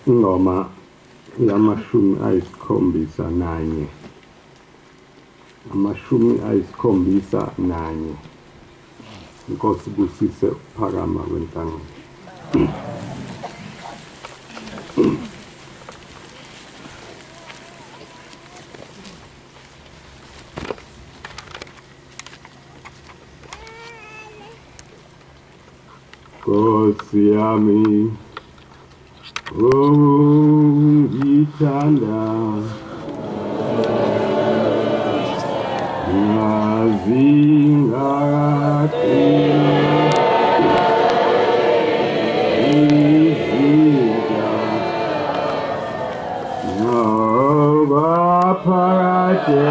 ingoma yamashumi ayisikhombisa nanye Inkosi Busise ukuphakama kwentanga Nkosi yami ngithanda ngazingakade izinja ngoba phakade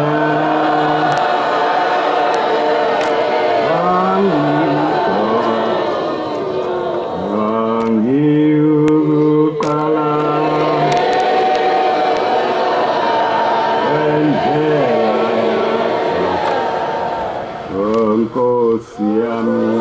Nkosi yami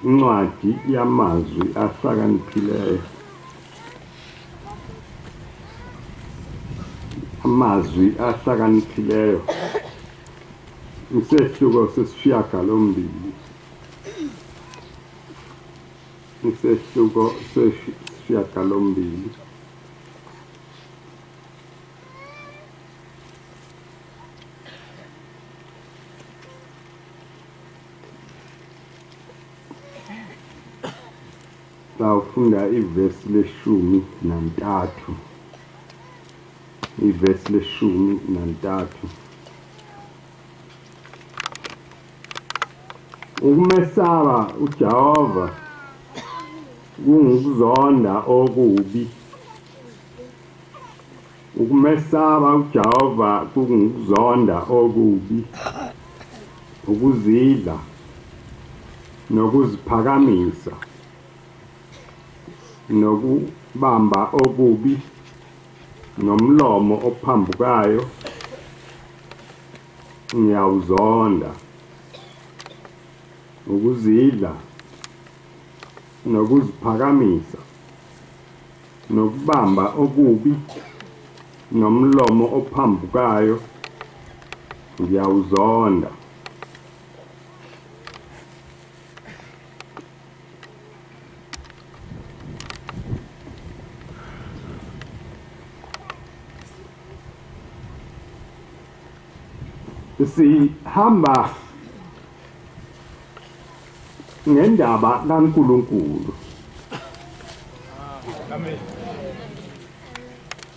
Incwadi yamazwi ahlakaniphileyo. Amazwi ahlakaniphileyo. Isehluko sesishiyagalombili. Isehluko sesishiyagalombili. Sawufunda ivesi le-13. Ivesi le-13. Ukumesaba uJehova kungukuzonda okubi. Ukumesaba uJehova kungukuzonda okubi. Ukuzidla nokuziphakamisa. Nokubamba okubi nomlomo ophambukayo ngiyawuzonda. Ukuzidla nokuziphakamisa nokubamba okubi nomlomo ophambukayo ngiyawuzonda. Sihamba ngendaba kaNkulunkulu. Amen.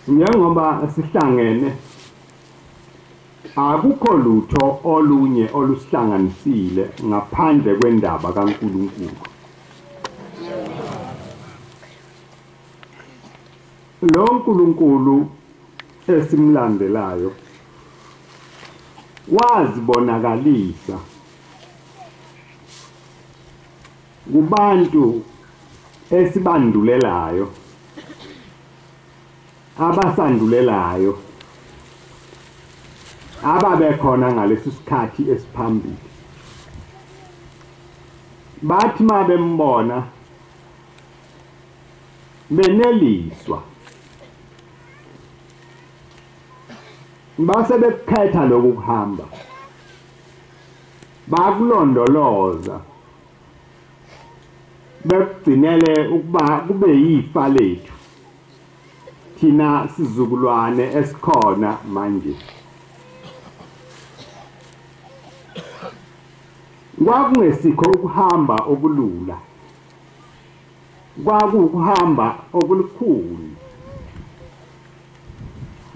Njengoba sihlangene akukho lutho olunye olusihlanganisile ngaphandle kwendaba kaNkulunkulu. Lo nkulunkulu esimlandelayo wazibonakalisa kubantu esibandulelayo abasandulelayo ababekhona ngalesi sikhathi esiphambili. Bathi mabembona beneliswa base bekhetha lokuhamba bakulondoloza bekugcinele ukuba kube yifa lethu thina sizukulwane esikhona manje. Kwakungesikho ukuhamba okulula, kwakuhamba okulukhulu.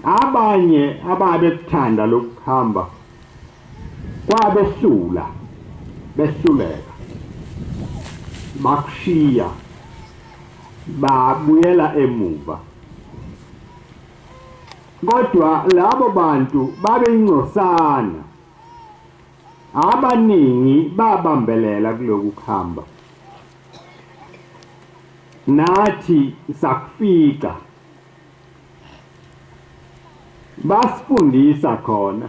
Abanye ababekuthanda lokuhamba kwabehlula behluleka bakushiya babuyela emuva. Kodwa labo bantu babeyingcosana, abaningi babambelela kuloku kuhamba. Nathi sakufika basifundisa khona,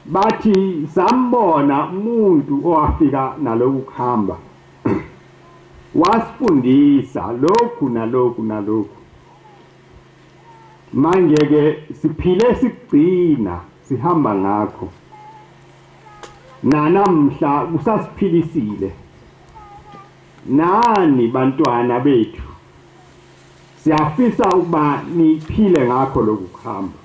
bathi sambona umuntu owafika naloku kuhamba wasifundisa lokhu nalokhu nalokhu. manje ke siphile sigcina sihamba ngakho nanamhla usasiphilisile nani bantwana bethu siyafisa ukuba niphile ngakho lokhu kuhamba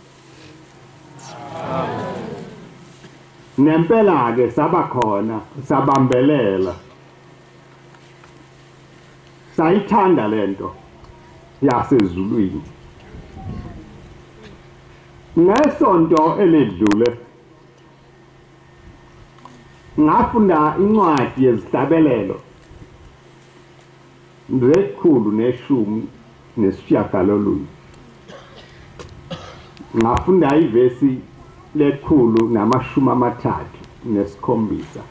nempela ke sabakhona sabambelela sayithanda lento yasezulwini ngesonto eledlule ngafunda incwadi yezihlabelelo zekhulu neshumi nesishiyagalolunye ngafunda ivesi lekhulu namashumi amathathu nesikhombisa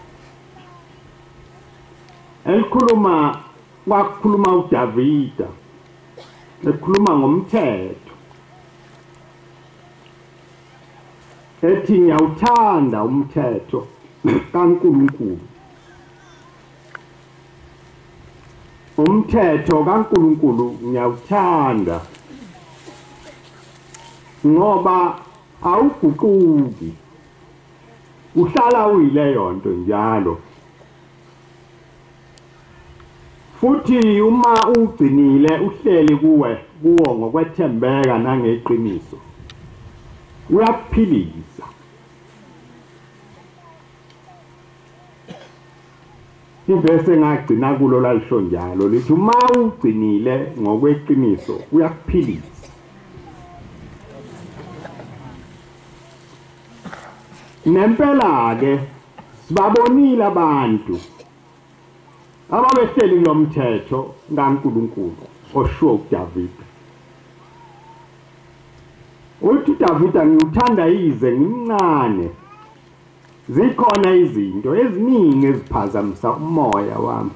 kwakhuluma uDavida ekhuluma ngomthetho ethi ngiyawuthanda umthetho kaNkulunkulu umthetho kaNkulunkulu ngiyawuthanda ngoba awuguquki uhlala uyileyo nto njalo futhi uma ugcinile uhleli kuwo ngokwethembeka nangeqiniso uyakuphilisa ivese ngagcina kulo lalisho njalo lithi uma ugcinile ngokweqiniso uyakuphilisa nempela ke sibabonile abantu ababehleli lo mthetho kaNkulunkulu osho uDavida uthi uDavida ngiwuthanda yize ngimncane zikhona izinto eziningi eziphazamisa umoya wami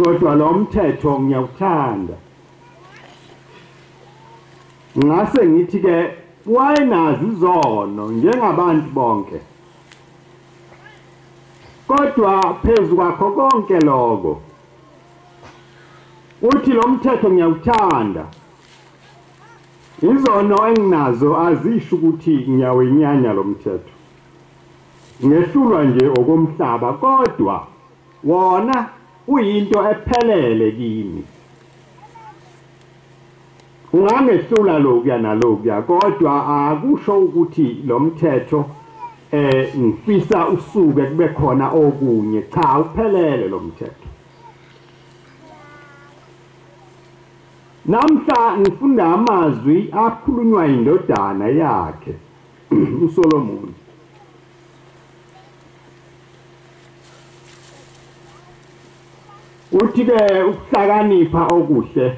kodwa lo mthetho ngiyawuthanda ngase ngithi ke wayenazi izono njengabantu bonke kodwa phezu kwakho konke lokho uthi lo mthetho ngiyawuthanda izono enginazo azisho ukuthi ngiyawenyanya lo mthetho ngehlulwa nje okomhlaba kodwa wona uyinto ephelele kimi ungangehlula lokya nalokya kodwa akusho ukuthi lo mthetho ngifisa usuke kube khona okunye cha uphelele lo mthetho namhla ngifunda amazwi akhulunywa indodana yakhe uSolomon uthi ke ukuhlakanipha okuhle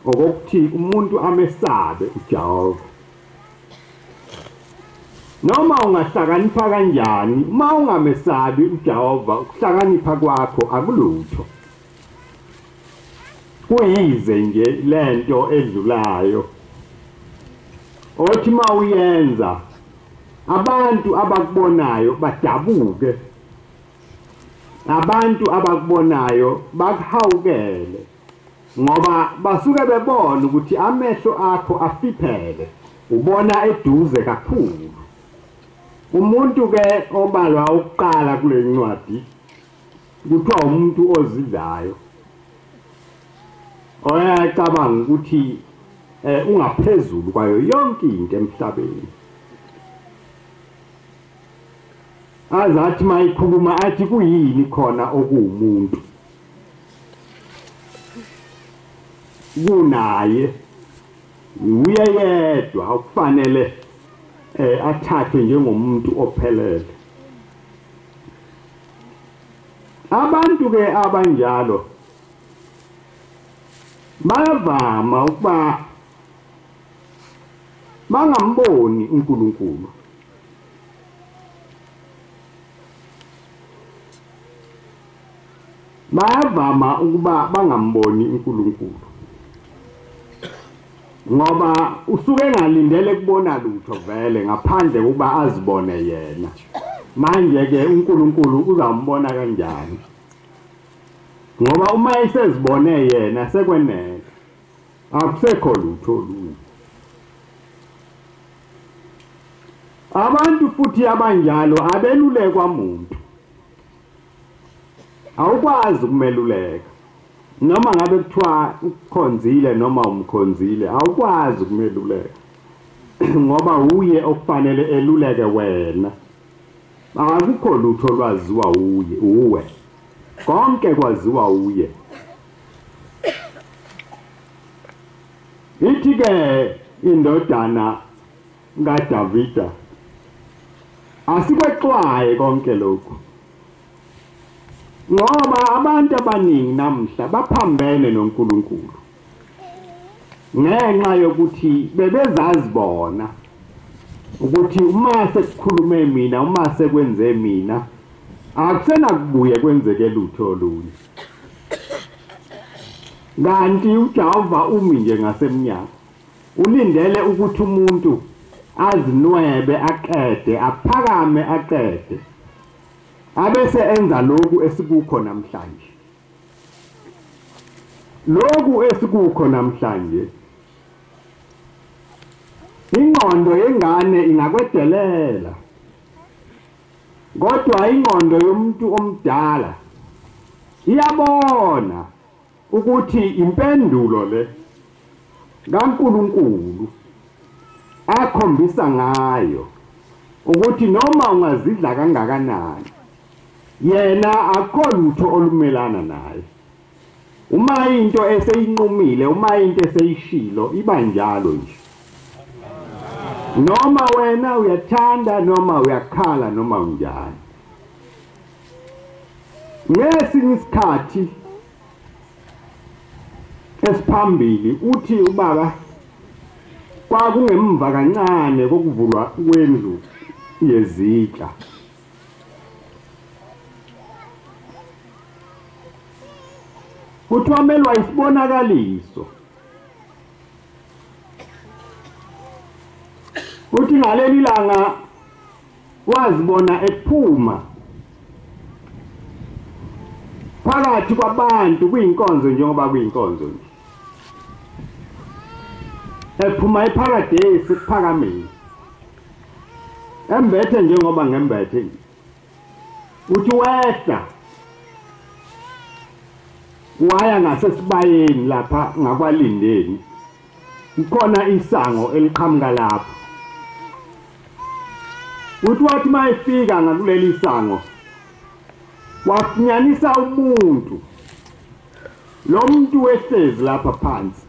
okokuthi umuntu amesabe uJehova noma ungahlakanipha kanjani uma ungamesabi uJehova ukuhlakanipha kwakho akulutho kuyize nje lento edlulayo othi mawuyenza abantu abakubonayo badabuke abantu abakubonayo bakuhawukele ngoba basuke bebona ukuthi amehlo akho afiphele ubona eduze kakhulu umuntu ke obalwa ukuqala kule ncwadi kuthiwa umuntu ozidlayo oyacabanga ukuthi ungaphezulu kwayo yonke into emhlabeni azathi mayikhuluma athi kuyini khona okuwumuntu kunaye uye yedwa ukufanele athathwe njengomuntu ophelele abantu ke abanjalo bayavama ukuba bangamboni uNkulunkulu bayavama ukuba bangamboni uNkulunkulu ngoba usuke engalindele kubona lutho vele ngaphandle ukuba azibone yena manje ke uNkulunkulu uzambona kanjani ngoba uma esezibone yena sekwenele akusekho lutho lunye abantu futhi abanjalo abelulekwa umuntu awukwazi ukumeluleka noma ngabe kuthiwa ukukhonzile noma umkhonzile awukwazi ukumeluleka ngoba uye okufanele eluleke wena akukho lutho lwaziwa uwe konke kwaziwa uye ithi ke indodana kaDavida asikwexwaye konke lokhu ngoba abantu abaningi namhla baphambene noNkulunkulu ngenxa yokuthi bebezazi bona ukuthi uma sekukhulume mina uma sekwenze mina akusena kubuye kwenzeke lutho olunye kanti uJehova umi nje ngasemnyango ulindele ukuthi umuntu azinwebe aqede aphakame aqede abese enza lokhu esikukho namhlanje lokhu esikukho namhlanje ingqondo yengane ingakwedelela kodwa ingqondo yomuntu omdala iyabona ukuthi impendulo le kaNkulunkulu akhombisa ngayo ukuthi noma ungazidla kangakanani yena akho lutho olumelana naye uma into eseyinqumile uma into eseyishilo iba njalo nje noma wena uyathanda noma uyakhala noma unjani ngesinye isikhathi esiphambili uthi ubaba kwakungemva kancane kokuvulwa kwendlu yezitsha kuthomelwa isibonakaliso uthi ngaleli langa wazibona ephuma phakathi kwabantu kuyinkonzo njengoba kuyinkonzo nje ephuma eparadise kuphakameni embethe njengoba ngembethe uthi wehla waya ngasesibayeni lapha ngakwalindeni kukhona isango eliqhamuka lapha uthi wathi mayifika ngakuleli sango wafunyanisa umuntu lo muntu wehlezi lapha phansi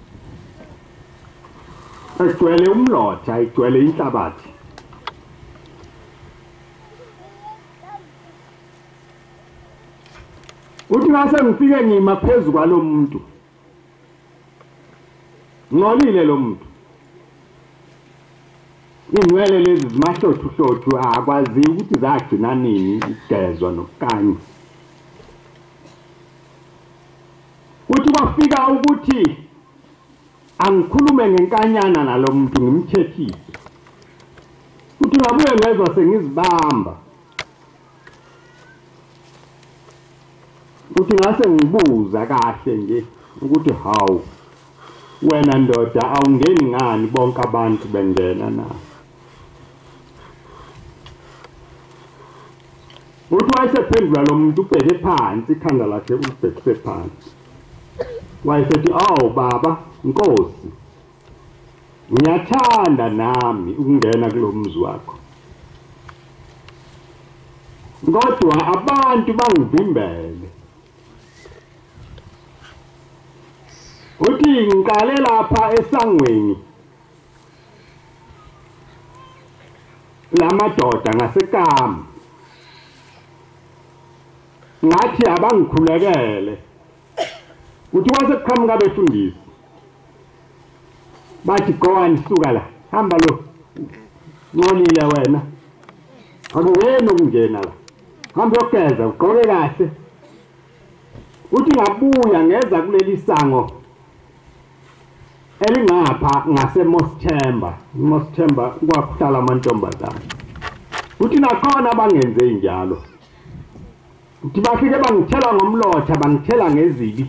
egcwele umlotha egcwele inhlabathi uthi ngase ngifike ngima phezulu kwalo muntu ngolile lo muntu inwele lezi zimahlothu akwazi ukuthi zagcina nini igezwa nokukanya uthi kwafika ukuthi angikhulume ngenkanyana nalo muntu ngimthethise uthi ngabuye ngezwe sengizibamba uthi ngase ngibuza kahle nje ukuthi hawu wena ndoda awungeni ngani bonke abantu bengena na uthi wayesephendula lo muntu ubheke phansi ikhanda lakhe ulibhekise phansi wayesethi awu baba Nkosi ngiyathanda nami ukungena kulo mzi wakho kodwa abantu bangivimbele uthi ngiqale lapha esangweni lamadoda ngasekama ngathi abangikhulekele uthi wasekuqhamuka befundisi bathi gowani suka la hamba lo ngonile wena akuyena ukungena la hamba yogeza ugqoke kahle uthi ngabuya ngeza kuleli sango elingapha ngaseMosthemba Mosthemba kwakuhlala amantombazana uthi nakhona bangenze njalo uthi bafike bangithela ngomlotha bangithela ngezibi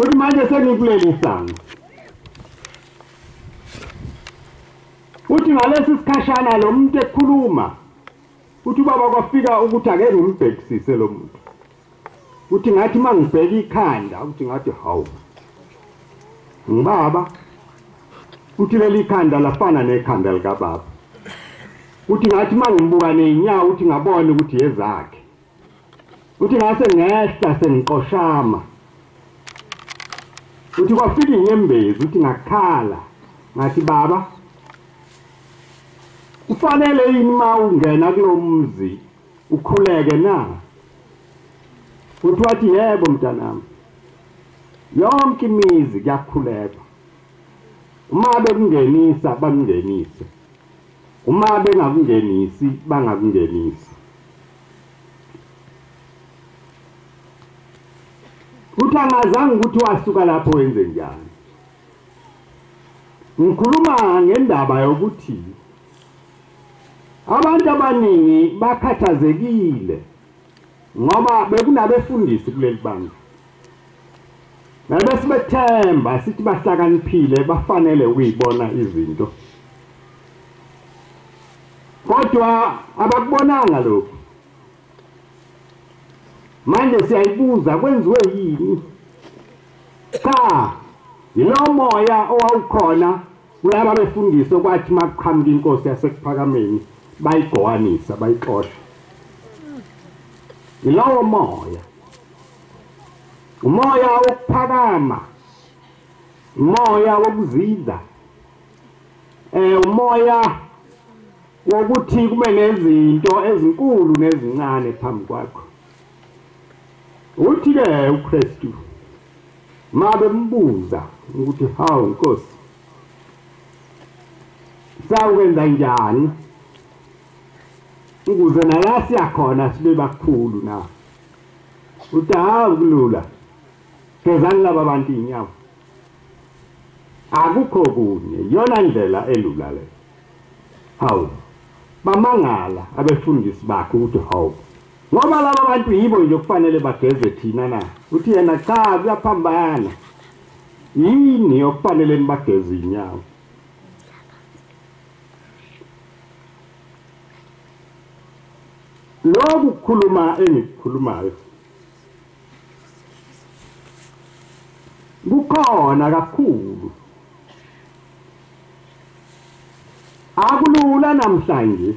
uthi manje sengikuleli sango uthi ngalesi sikhashana lo muntu ekhuluma uthi baba kwafika ukuthi ake ngimbhekisise lo muntu uthi ngathi mangibheka ikhanda uthi ngathi hawu ngibaba uthi leli khanda lafana nekhanda lika baba uthi ngathi mangimbuka neinyawo uthi ngabona ukuthi yezakhe uthi ngase ngehla sengiqoshama uthi kwafika inyembezi uthi ngakhala ngathi baba ufanele yini ma ungena kulomzi ukhuleke na uthi wathi yebo mntanami yonke imizi kuyakhuleka uma bekungenisa bangenise uma bengakungenisi bangakungenisi uthi angazange ukuthi wasuka lapho wenze njani ngikhuluma ngendaba yokuthi abantu abaningi bakhathazekile ngoba bekunabefundisi kuleli bandla nabese bethemba sithi bahlakaniphile bafanele ukuyibona izinto kodwa abakubonanga lokho manje siyayibuza kwenziwe yini cha yilo moya owawukhona kulaba befundisi okwathi maqhamuka inkosi yasekuphakameni bayigowanisa bayixosha yilowo moya umoya wokuphakama umoya wokuzinza umoya wokuthi kube nezinto ezinkulu nezincane phambi kwakho uthi ke uKristu mabe mbuza ukuthi hawu Nkosi sawukwenza njani ukuze nala siyakhona sibe bakhulu na uthi hawu kulula kezani laba bantu inyawo akukho kunye yona ndlela elula le hawu bamangala abefundisi bakhe ukuthi hawu ngoba laba bantu yibo nje kufanele bageze thina na uthi yena cha kuyaphambana yini okufanele nibageze inyawo lokhu kukhuluma engikukhulumayo kukhona kakhulu akulula namhlanje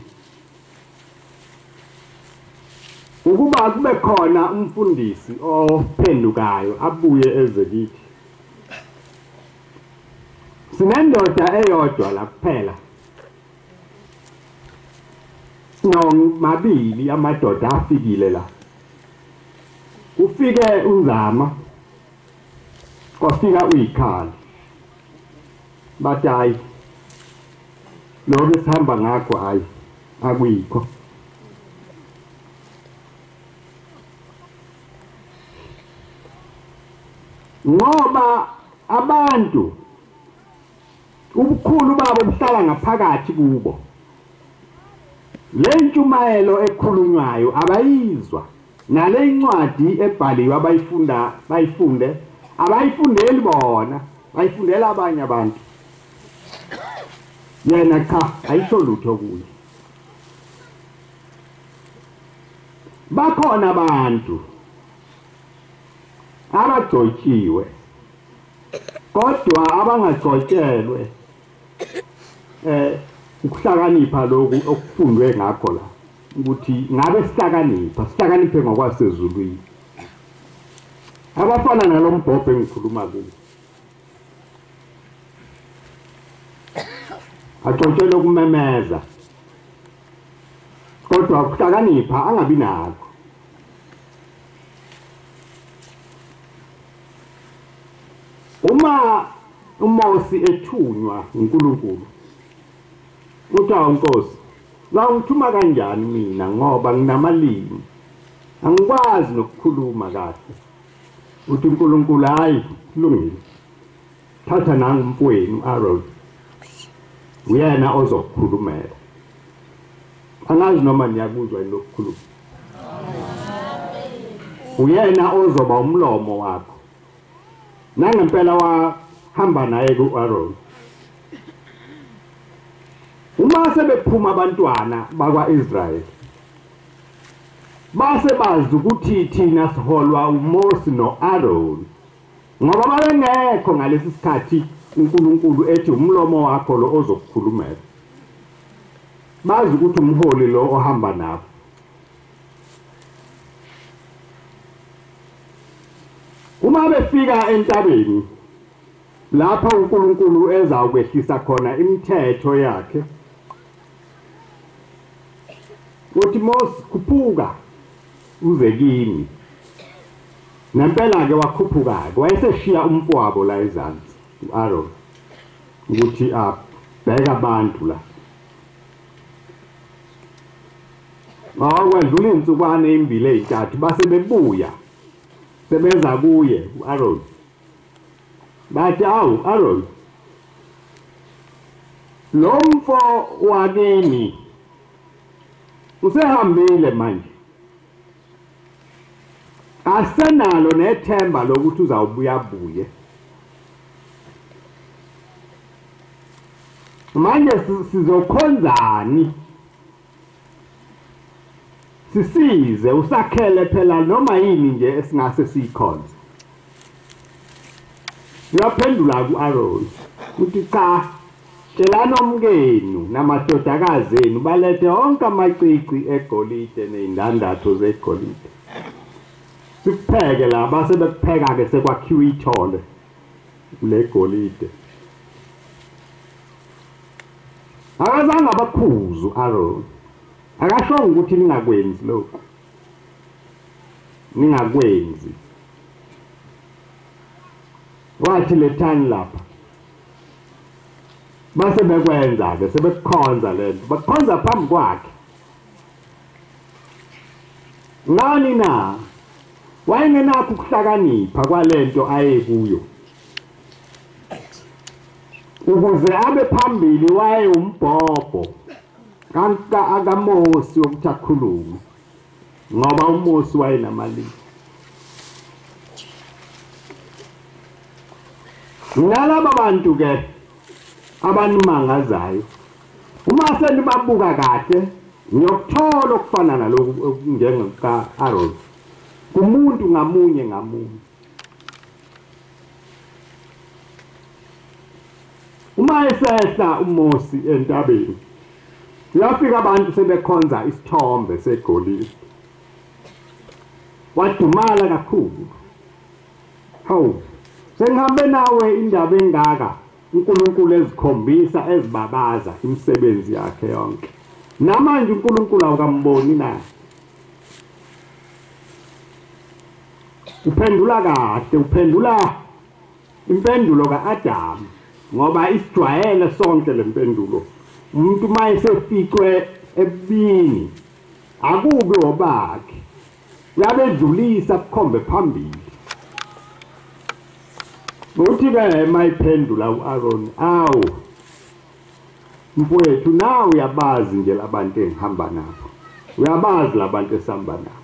ukuba kube khona umfundisi ophendukayo abuye ezekithi sinendoda eyodwa la kuphela nomabili amadoda afikile la ufike unzama kwafika uyikhali bathi hayi lokho sihamba ngakho hayi akuyikho ngoba abantu ubukhulu babo buhlala ngaphakathi kubo le ntshumayelo ekhulunywayo abayizwa nale incwadi ebhaliwe bayifunde abayifundeli bona bayifundela abanye abantu yena cha ayisho lutho kuye bakhona abantu abagcotshiwe kodwa abangagcotshelwe ukuhlakanipha lokhu okufundwe ngakho la ukuthi ngabe sihlakaniphe ngokwasezulwini abafana nalombhobho engikhuluma kuwo agcotshelwe ukumemeza kodwa ukuhlakanipha angabi nakho uma uMosi ethunywa uNkulunkulu uthi awunkosi ngithuma kanjani mina ngoba nginamalimi angikwazi nokukhuluma kahle uthi uNkulunkulu hayi kulungile thatha nangu umfowenu Aaron uyena ozokukhulumela angazi noma niyakuzwa lokukhuluma uyena ozoba umlomo wakho nangempela wahamba naye ku Aaron uma sebephuma abantwana bakwa-Israyeli base bazi ukuthi thina siholwa uMose no-Aaron ngoba babengekho ngalesi sikhathi uNkulunkulu ethi umlomo wakho lo ozokukhulumela bazi ukuthi umholi lo ohamba nabo uma befika entabeni lapha uNkulunkulu ezawukwehlisa khona imithetho yakhe uthi Mose khuphuka uze kimi nempela ke wakhuphuka ke wayeseshiya umfowabo la ezansi uAaron ukuthi abheke abantu la kwedlula insukwana ezimbili ezintathu base bebuya sebeza kuye uAaron bathi awu Aaron lo mfo wakini usehambile manje asenalo nethemba lokuthi uzawubuya buye manje sizokhonzani sisize usakhele phela noma yini nje esingase siyikhonze yaphendula kuAaron uthi cha tshelani omkenu namadodakazi enu balethe onke amacici egolide nezindandatho zegolide sipheke la base bekupheka ke sekwakhiwa ithole legolide akazange abakhuzu Aaron akasho ukuthi ningakwenzi lokho ningakwenzi wathi lethani lapha base bekwenza ke sebekhonza lento bakhonza phambi kwakhe ngani na wayengenakho ukuhlakanipha kwalento ayekuyo ukuze abe phambili waye umbhobho kanka akaMose ukuthi akhulume ngoba uMose wayenamali nalaba bantu ke abanimangazayo uma senibabuka kahle ngiyokuthola okufana nalokho njengeka Aaron kumuntu ngamunye ngamunye uma esehla uMose entabeni yafika abantu sebekhonza isithombe segolide wadumala kakhulu hawu sengihambe nawe indaba engaka uNkulunkulu ezikhombisa ezibabaza imisebenzi yakhe yonke namanje uNkulunkulu awukamboni na uphendula kahle uphendula impendulo kaAdam ngoba isijwayele sonke lempendulo umuntu mayeseficwe ebini akubi obakhe uyabedlulisa kukhombe phambili uthi ke mayiphendula uAaron awu mfowethu nawe uyabazi nje labantu engihamba nabo uyabazi labantu esihamba nabo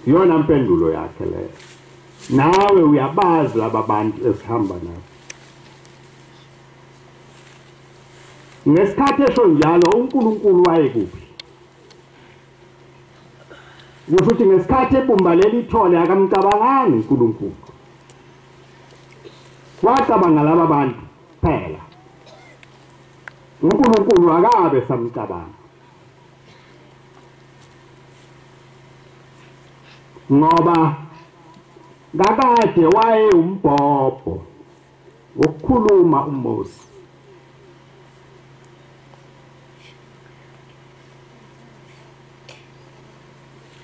iyona impendulo yakhe leyo nawe uyabazi laba bantu esihamba nabo ngesikhathi esho njalo uNkulunkulu wayekuphi kusho ukuthi ngesikhathi ebumba leli thole akamcabanganga uNkulunkulu wacabanga laba bantu phela uNkulunkulu akabe samcabanga ngoba kakade waye umbhobho wokukhuluma uMose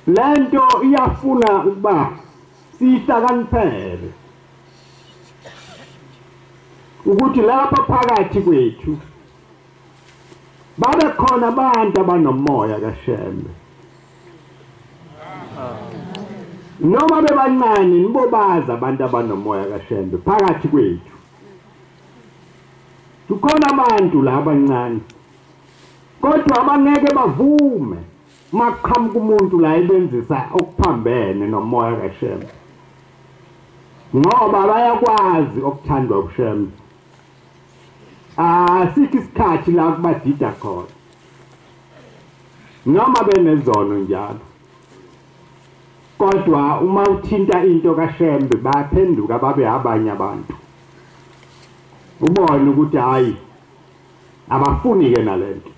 lento iyafuna ukuba sihlakaniphele ukuthi lapha phakathi kwethu babe khona abantu abanomoya kaShembe noma bebancane nibobaza abantu abanomoya kaShembe phakathi kwethu kukhona abantu la abancane kodwa abangeke bavume maqhamuka umuntu la ebenzisa okuphambene nomoya kaShembe ngoba bayakwazi okuthandwa uShembe Asikho isikhathi la kubadida khona noma benezono njalo kodwa uma uthinta into kaShembe baphenduka babe abanye abantu ubone ukuthi hayi abafuni ke nalento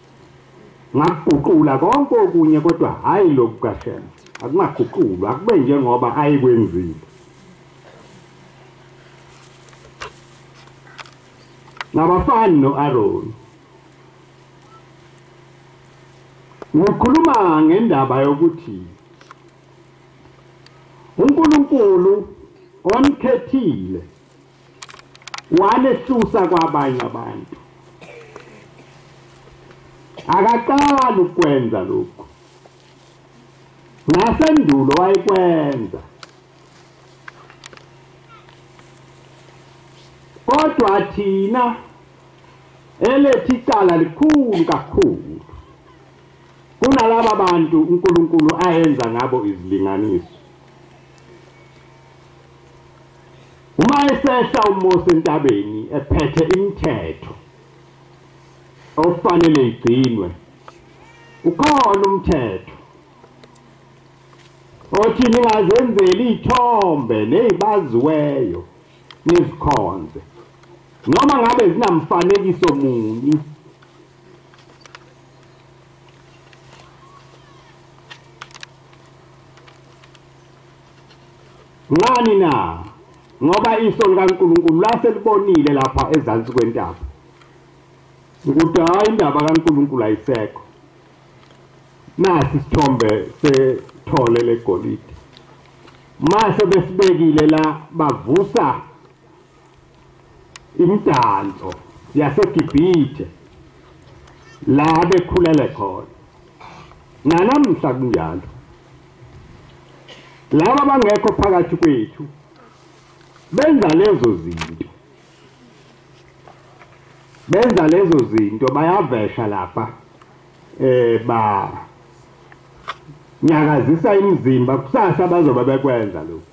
ngakuguqula konke okunye kodwa hayi lokhu kaShembe akungaguqulwa akube njengoba ayikwenzile nabafani noAaron ngikhuluma ngendaba yokuthi uNkulunkulu omkhethile wanesusa kwabanye abantu akaqala ukwenza lokho nasendulo wayikwenza kodwa thina elethi icala likhulu kakhulu kunalabo bantu uNkulunkulu ayenza ngabo izilinganiso uma esehla uMose entabeni ephethe imithetho ofanele igcinwe ukhona umthetho othi ningazenzeli ithombe nezibaziweyo nizikhonze noma ngabe zinamfanekiso muni ngani na ngoba iso likaNkulunkulu laselibonile lapha ezansi kwentaba ukuthi hayi indaba kaNkulunkulu ayisekho nasi isithombe sethole legolide mase besibekile la bavusa imidanso yaseGibhithe la bekhulele khona nanamhla kunjalo laba bangekho phakathi kwethu benza lezo zinto bayavesha lapha ba nyakazisa imizimba kusasa bazoba bekwenza lokho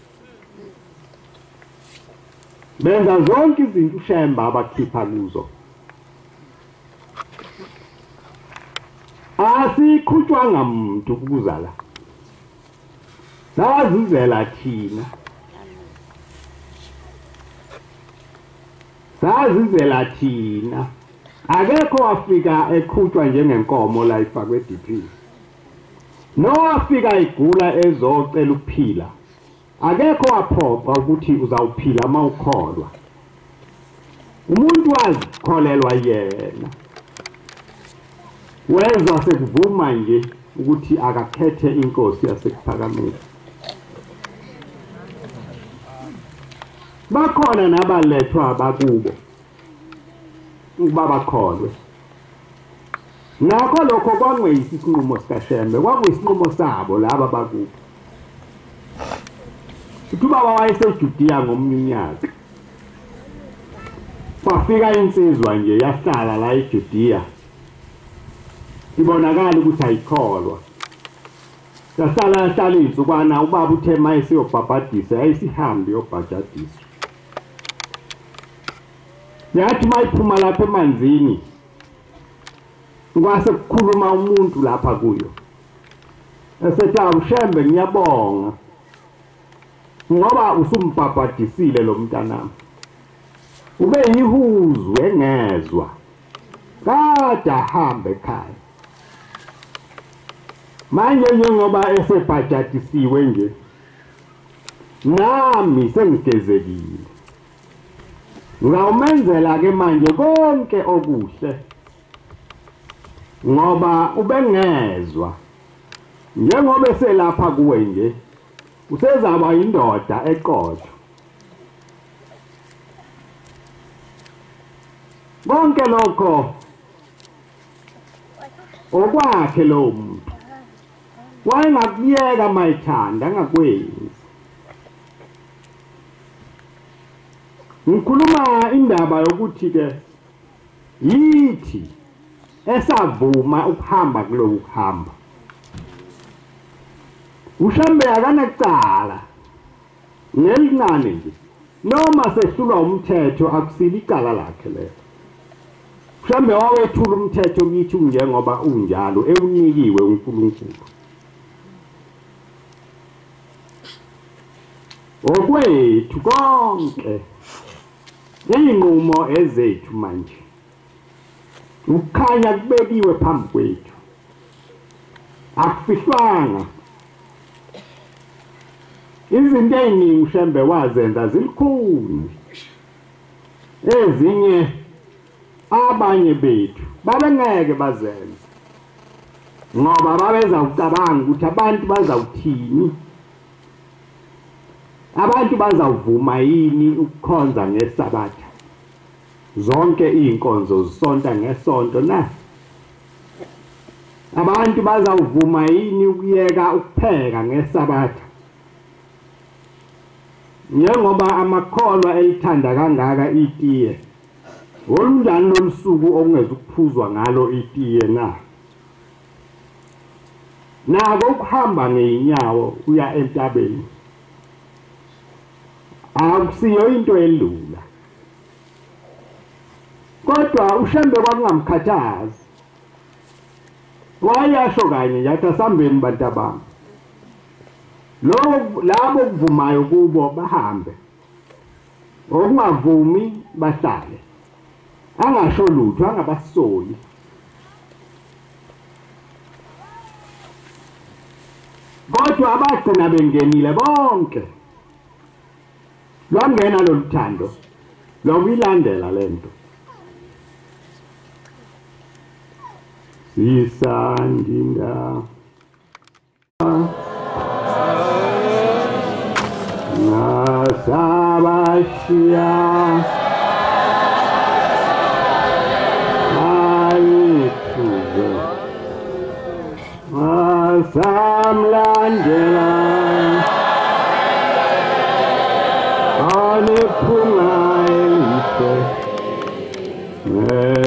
benza zonke izinto uShembe abakhipha kuzo asikhutshwanga umuntu kuza la sazizela thina akekho wafika ekhutshwa njengenkomo la ifakwe DP no wafika igula ezocela ukuphila akekho waphoqa ukuthi uzawuphila uma ukholwa umuntu wazikholelwa yena wenza sekuvuma nje ukuthi akakhethe inkosi yasekuphakameni bakhona nabalethwa bakubo ukuba bakholwe nakho lokho kwangeyisi isinqumo sikaShembe kwakuyisinqumo sabo laba bakubo Uthuba wayeseJudiya ngomnyaka kwafika insizwa nje yahlala la eJudiya ibonakala ukuthi ayikholwa yahlala insukwana ubaba uthe mayise yobhabhadisa ayisihambi yobhajadisa yathi mayiphuma lapha emanzini kwase kukhuluma umuntu lapha kuyo esethi uShembe ngiyabonga ngoba usumbhabhadisile lo mntanami ube yihuzu engezwa kade ahambe ekhaya manje njengoba esebhajadisiwe nje nami sengigezekile ngawumenzela ke manje konke okuhle ngoba ubengezwa njengoba eselapha kuwe nje usezaba indoda eqotho konke lokho okwakhe lo muntu wayengakuyeka mayithanda ngakwenzi ngikhuluma indaba yokuthi ke yithi esavuma ukuhamba kuloku kuhamba uShembe akanecala ngelincane nje noma sehlulwa umthetho akusili icala lakhe lelo mhlambe wawethula umthetho kithi njengoba unjalo ewunikiwe uNkulunkulu okwethu konke inqumo ezethu manje ukukhanya kubekiwe phambi kwethu akufihlwanga izinto eziningi mhlambe wazenza zilikhulu ezinye abanye bethu babengeke bazenza ngoba babeza ucabanga ukuthi abantu bazawuthini abantu bazawuvuma yini ukukhonza ngesabatha zonke inkonzo zisonta ngesonto na abantu bazawuvuma yini ukuyeka ukupheka ngesabatha njengoba amakholwa elithanda kangaka itiye olunjani lolusuku okungeza ukuphuzwa ngalo itiye na nako ukuhamba ngeenyawo uya entabeni akusiyo into elula kodwa uShembe kwakungamkhathazi wayasho kanye yathi asambeni bantabami labo kuvumayo kubo bahambe okungavumi bahlale angasho lutho angabasoli kodwa abagcina bengenile bonke lwangena loluthando lokuyilandela lento sisandinda nasabashia ayithuze asamlandela aniphunga elihle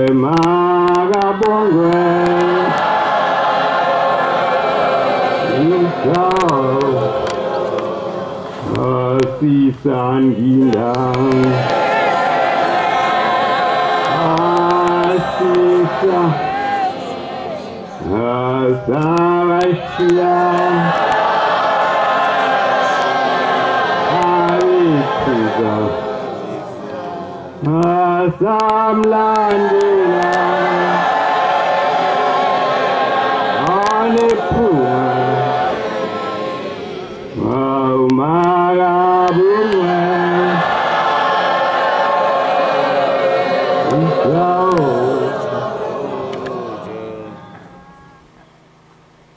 emakabongwe asisandinda asisa asabashia ayithuza asamlandela aniphunga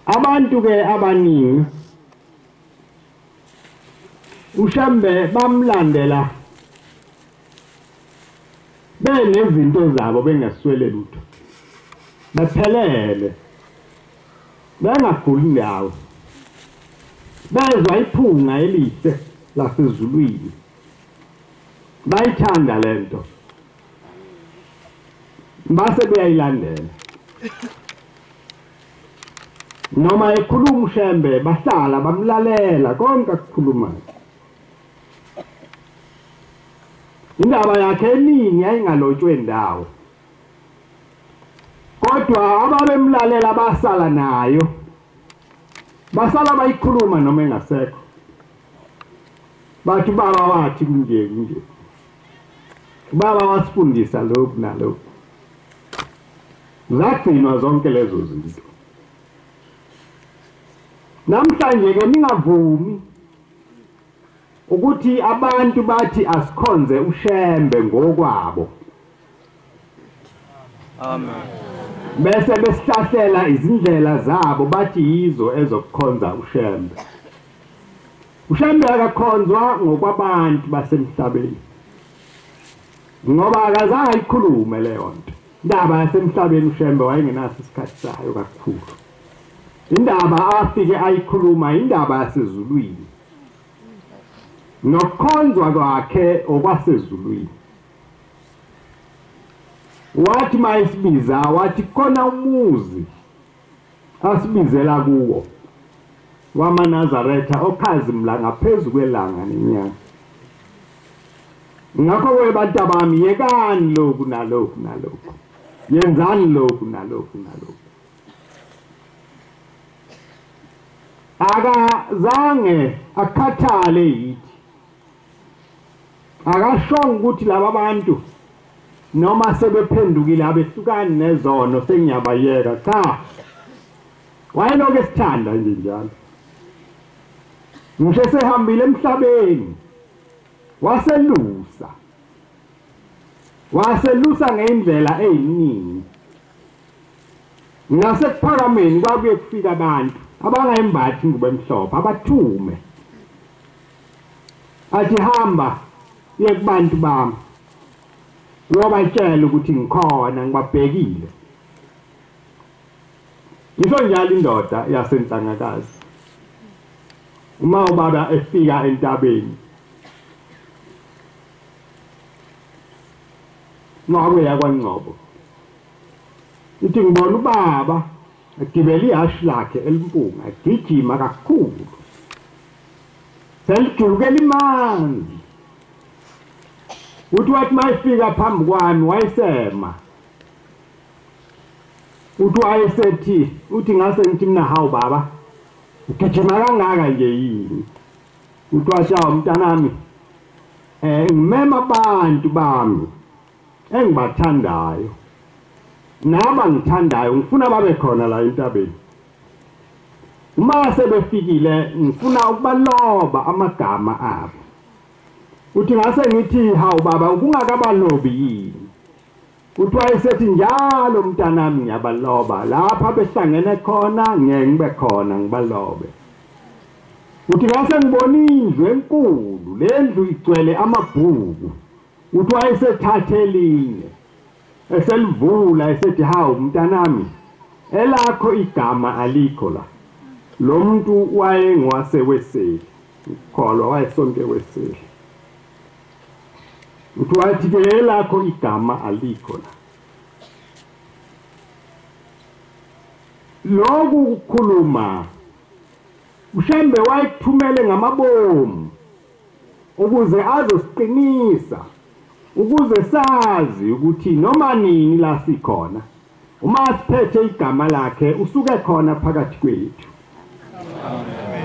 abantu ke abaningi uShembe bamlandela benezinto zabo bengaswele lutho bephelele bengaguli ndawo bezwa iphunga elihle lasezulwini bayithanda lento base beyayilandela noma ekhuluma uShembe bahlala bamlalela konke akukhulumayo indaba yakhe eningi yayingalotshwe ndawo kodwa ababemlalela basala nayo basala bayikhuluma noma engasekho bathi baba wathi kunje baba wasifundisa lokhu nalokhu zagcinwa zonke lezo zinto namhlanje ke ningavumi ukuthi abantu bathi asikhonze uShembe ngokwabo amen bese besihlahlela izindlela zabo bathi yizo ezokukhonza uShembe uShembe akakhonzwa ngokwabantu basemhlabeni ngoba akazange ayikhulume leyo nto indaba yasemhlabeni uShembe wayengenaso isikhathi sayo kakhulu indaba afike ayikhuluma indaba yasezulwini nokukhonzwa kwakhe okwasezulwini wathi mayisibiza wathi khona umuzi asibizela kuwo wamaNazaretha okhazimla ngaphezulu kwelanga nenyanga ngakho ke bantu bami yekani lokhu nalokhu yenzani lokhu nalokhu nalokhu. Akazange akhathale yithi, akashonga ukuthi laba bantu noma sebephendukile abehlukani nezono sengiyabayeka, cha, wayelokhu esithanda nje njalo. Ngisho sehambile emhlabeni waselusa ngendlela eyiningi. Ngasekuphakameni kwabuye kufika abantu abangayimbathi ingubo emhlophe, abathume athi hamba ye kubantu bami uyobatshela ukuthi ngikhona ngibabhekile. Ngisho njalo indoda yasenhlangakazi uma ubaba efika entabeni ngakuya kwaNgcobo ithi ngibona ubaba agibela ihhashi lakhe elimpunga agijima kakhulu selijulukela imanzi. Uthi wathi mayefika phambi kwami wayesema, uthi wayesethi, uthi ngase ngithi mina hawu baba ugijima kangaka nje yini? Uthi wathi hawu mntanami ngimema abantu bami engibathandayo naba ngithandayo ngifuna babe khona la entabeni. Uma sebefikile ngifuna ukubaloba amagama abo. Uthi ngase ngithi hawu baba kungakabalobi yini? Uthi wayesethi njalo mntanami ngiyabaloba lapha behlangene khona ngeke ngibe khona ngibalobe. Uthi ngase ngibona indlu enkulu, le ndlu igcwele amabhuku. Uthi wayesethathe elinye eselivula esethi hawu mntanami elakho igama alikho la. Lo muntu wayengwaseweseli, ukholwa wayesonke weseli. Uthi wathi ke elakho igama alikho la. Lokhu ukukhuluma mhlambe wayekuthumele ngamabomu ukuze azosiqinisa, ukuze sazi ukuthi noma nini la sikhona uma siphethe igama lakhe usuke khona phakathi kwethu.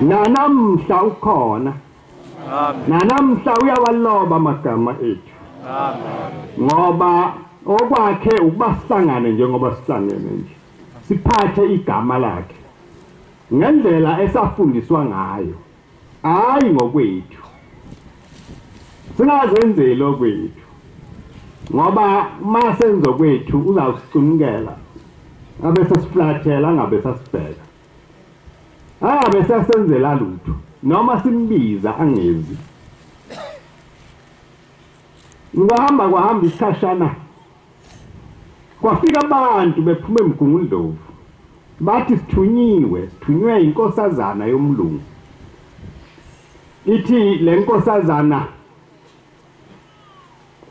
Nanamhla ukhona. Nanamhla uyawaloba amagama ethu. Ngoba okwakhe ukuba sihlangane njengoba sihlangene nje, siphathe igama lakhe ngendlela esafundiswa ngayo, hayi ngokwethu. Singazenzeli okwethu, ngoba uma senzo kwethu uzawusicunukela abe sesiflathela angabe sasibheka, angabe sasenzela lutho noma simbiza angezi. Kwahamba isikhashana kwafika abantu bephuma eMgungundlovu bathi sithunywe inkosazana yomlungu. Ithi le nkosazana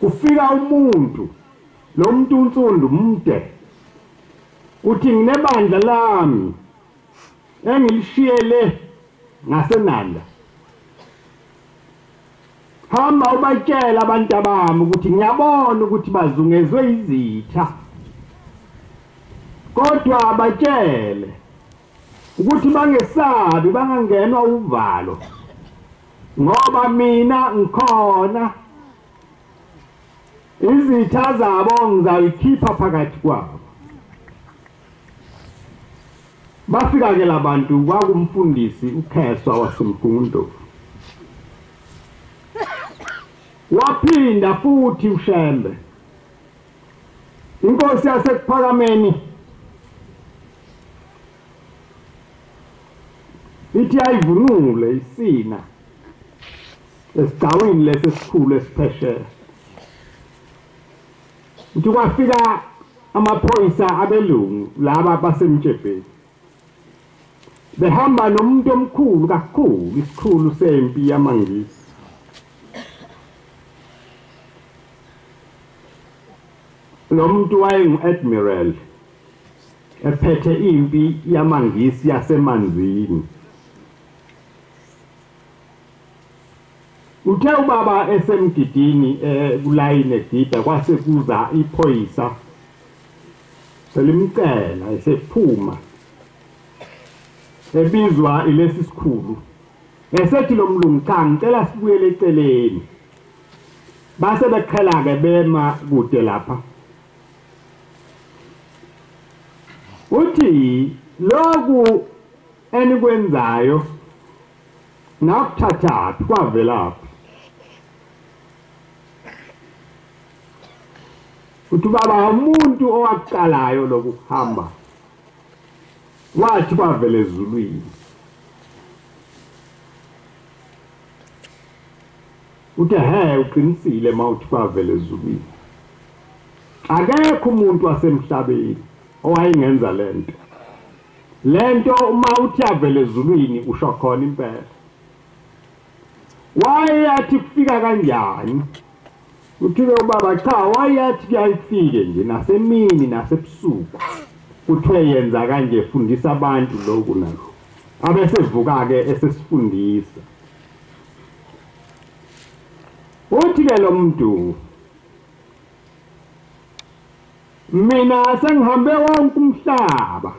kufika umuntu, lo muntu unsundu mde, uthi nginebandla lami engilishiyele ngaseNanda. Hamba ubatshela abantu abami ukuthi ngiyabona ukuthi bazungezwe izitha, kodwa abatshele ukuthi bangesabi, bangangenwa uvalo, ngoba mina ngikhona. Izitha zabo ngizayikhipha phakathi kwabo. Bafika ke labantu kwakumfundisi uKheswa waseMgungundlovu. Waphinda futhi uShembe, inkosi yasekuphakameni, ithi ayivunule isina esigcawini lesesikhulu esiphesheya. Uthi kwafika amaphoyisa abelungu laba basemtshebheni, behamba nomuntu omkhulu kakhulu, isikhulu sempi yamaNgisi. Lo muntu wayengu-admiral ephethe impi yamaNgisi yasemanzini. Uthe ubaba esemgidini kulayini egida kwase kuza iphoyisa selimcela esephuma ebizwa ilesi sikhulu esethi lo mlungu cha ngicela sibuyele eceleni base bekhela ke bema kude lapha uthi loku enikwenzayo nakuthatha kwavelaphi uthi baba umuntu owaqalayo lokuhamba wathi kwavele ezulwini uthi uqinisile mawuthi kwavele ezulwini akekho umuntu wasemhlabeni owayengenza lento uma uthi avele ezulwini usho khona impela wayathi kufika kanjani uthi ubaba cha wayathi kuyayifike nje nasemini nasebusuku kuthiwe yenza kanje fundisa abantu lokhu nalo abesevuka ke esesifundisa uthi ke lo muntu mina sengihambe wonke umhlaba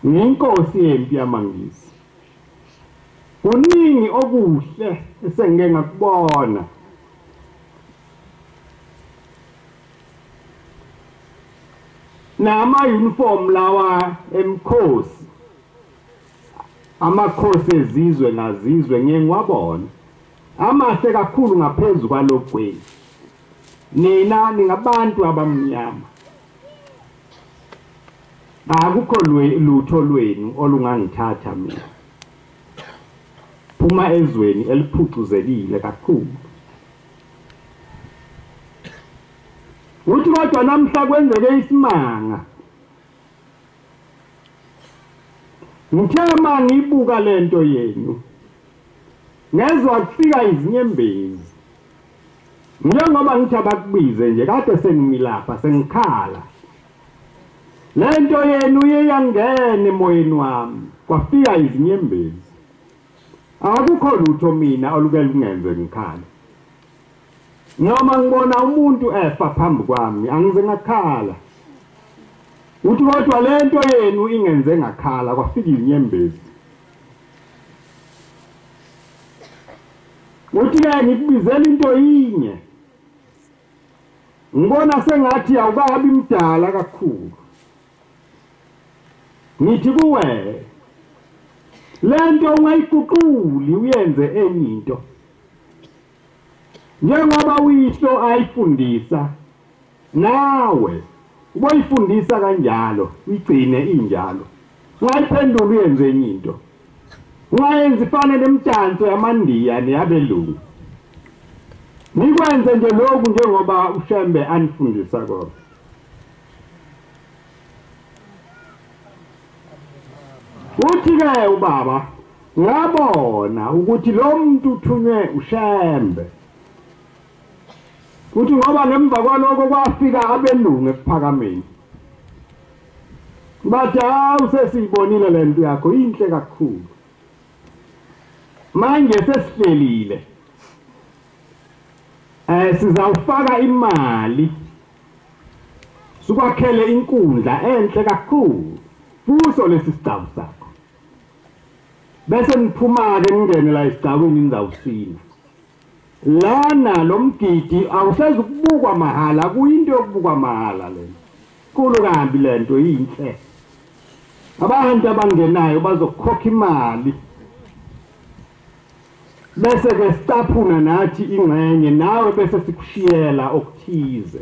nginkosi yempi yamangisi kuningi okuhle esengeke ngakubona nama uniform lawa emkhosi amakhosi ezizwe nazizwe ngeke ngiwabona amahle kakhulu ngaphezulu kwalokweni nina ningabantu abamnyama akukho lutho lwenu olungangithatha mina phuma ezweni eliphucuzekile kakhulu uthi kodwa namhla kwenzeke isimanga ngithe mangibuka lento yenu ngezwe kufika izinyembezi njengoba ngithi abakubize nje kade sengimilapha sengikhala lento yenu iyangena emoyeni wami kwafika izinyembezi akukho lutho mina oluke lungenze ngikhala noma ngibona umuntu efa phambi kwami angize ngakhala uthi kodwa lento yenu ingenze ngakhala kwafika izinyembezi uthi ke ngikubizela into yinye ngibona sengathi awukabi mdala kakhulu ngithi kuwe lento ungayiguquli uyenze enye into njengoba uyihlo ayifundisa nawe uboyifundisa kanjalo uyigcine injalo ungayiphendula uyenze enye into ungayenza ifane nemdanso yamandiya neyabelungu nikwenze nje lokhu njengoba uShembe anifundisa kona uthi-ke ubaba ngabona ukuthi lo muntu uthunywe uShembe uthi ngoba ngemva kwaloko kwafika abelungu ekuphakameni bathi usesiyibonile lento yakho inhle kakhulu manje sesihlelile sizawufaka imali sukwakhele inkundla enhle kakhulu kuso lesi sigcawu sakho bese niphuma-ke ningene la esigcawini nizawusina lana lo mgidi awusezukubukwa mahala kuyinto yokubukwa mahala lena kulu kambi lento yinhle abantu abangenayo bazokhokha imali bese ke sicaphuna nathi ingxenye nawe bese sikushiyela okuthize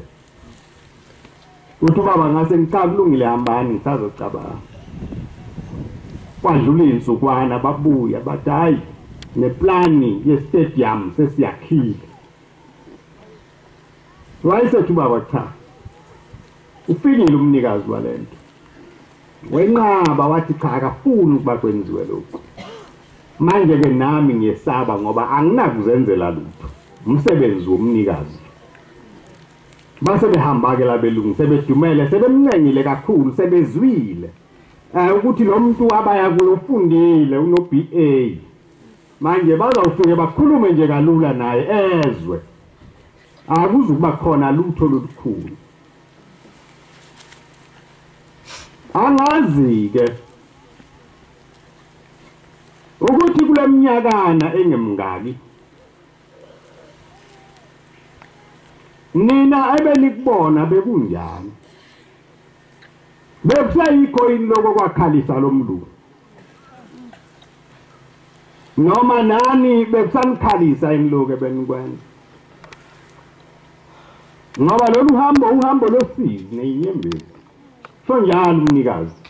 uthi baba ngase ngicakulungile hambani ngisazocabanga kwadlula insukwana babuya bathi hayi neplani yestadium sesiyakhile wayesethi baba cha ufikile umnikazi walento wenqaba wathi cha akafuni ukuba kwenziwe lokho manje ke nami ngiyesaba ngoba anginakuzenzela lutho umsebenzi womnikazi base behamba ke labelungu sebedumele sebemncengile kakhulu sebezwile ukuthi lo muntu abaya kulofundile uno BA manje bazawufike bakhulume nje kalula naye ezwe akuzukuba khona lutho lolukhulu angazi ke ukuthi kule minyakana engemngaki nina ebenikubona bekunjani bekusayikho inloko kwakhalisa lomlungu noma nani bekusanikhalisa inloko ebenikwenza ngoba lolu uhambo losizi neyinyembezi so njalo umnikazi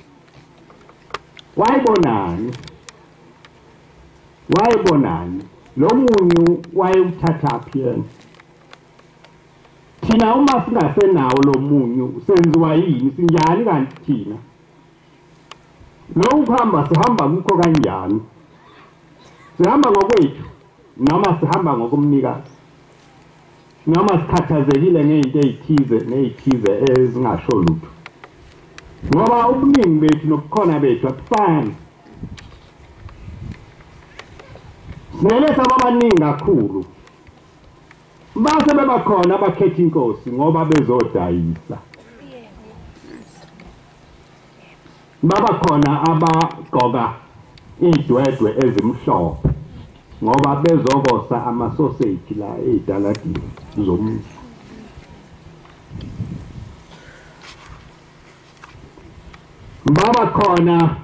wayibonani lo munyu wayewuthatha phi yena thina uma singasenawo lo munyu senziwa yini sinjani kanti thina lo ukuhamba sihamba kukho kanjani sihamba ngokwethu noma sihamba ngokumnikazi noma sikhathazekile ngeinto ezithize ezingasho lutho ngoba ubuningi bethu nobukhona bethu akufani Nele sababaningi kakhulu base bebakhona abakhetha inkosi ngoba bezodayisa babakhona abagqoka idwedwe ezimhlophe ngoba bezokosa amasausage la edaladini zomuntu babakhona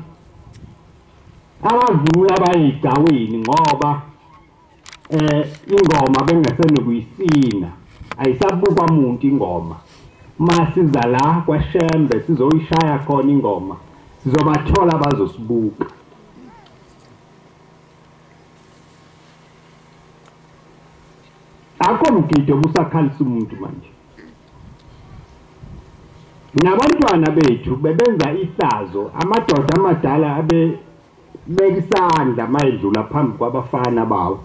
abavula abayigcawini ngoba ingoma bengasenokuyisina ayisabukwa umuntu ingoma masiza la kwaShembe sizoyishaya khona ingoma sizobathola bazosibuka akho mgido busakhalisa umuntu manje nabantwana bethu bebenza ihlazo amadoda amadala abe bekisandla mayedlula phambi kwabafana bawo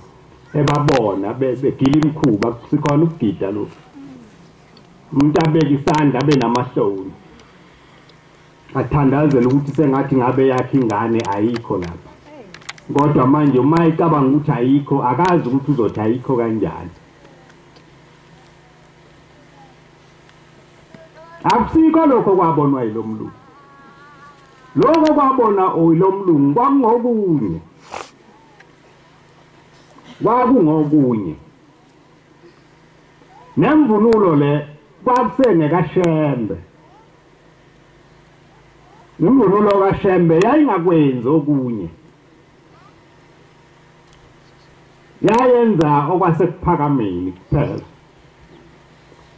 ebabona begila imkhuba sikhona ukugida lo umuntu abeka isandla benamahloni athandazela ukuthi sengathi ngabe yakhe ingane ayikho lapha kodwa manje uma icabanga ukuthi ayikho akazi ukuthi uzothi ayikho kanjani akusikho lokho kwabonwa yilomlungu lokho kwabona oyilomlungu kwangokunye kwakungokunye nemvunulo le kwakusengekaShembe imvunulo kaShembe yayingakwenzi okunye yayenza okwasekuphakameni kuphela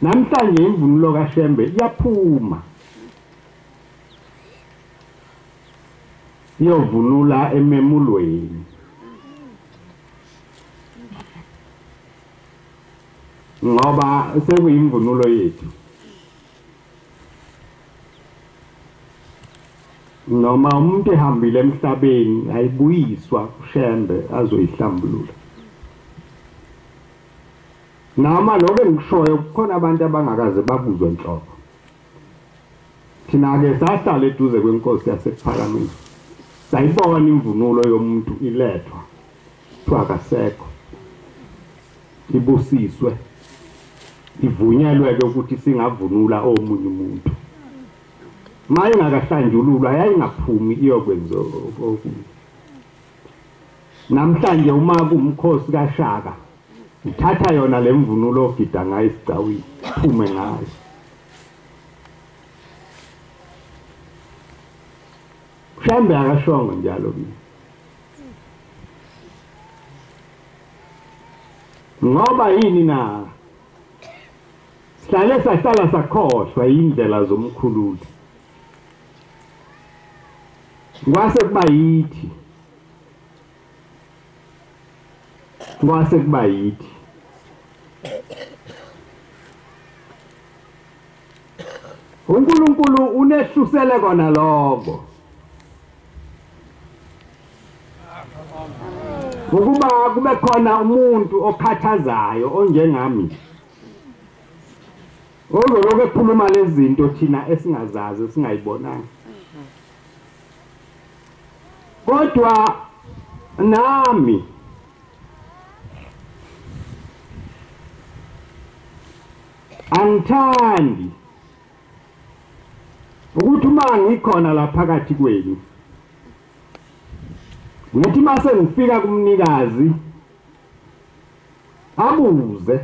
namhlanje imvunulo kaShembe iyaphuma iyovunula ememulweni ngoba sekuyimvunulo yethu noma umuntu ehambile emhlabeni ayibuyiswa kuShembe azoyihlambulula nama lokho engishoyo kukhona abantu abangakaze bakuzwe enhloko thina ke sahlala eduze kwenkosi yasekuphakameni sayibona imvunulo yomuntu ilethwa kuthiwa akasekho ibusiswe ivunyelwe ukuthi singavunula omunye umuntu maye ngakahlanjululwa yayingaphumi iyokwenza okunye namhlanje uma kumkhosi kaShaka uthatha yona lemvunulo ogida ngayo isigcawini phume ngayo Shembe akashongo njalo ngoba yini na sihlale sahlala sakhohlwa indlela zomkhululi ngwase kuba yithi uNkulunkulu unehlusele kona lokho ukuba kube khona umuntu okhathazayo onjengami ozoloku ekhuluma lezi zinto thina esingazazi esingayibonanga kodwa nami angithandi ukuthi uma ngikhona la phakathi kwenu ngithi mase ngifika kumnikazi abuze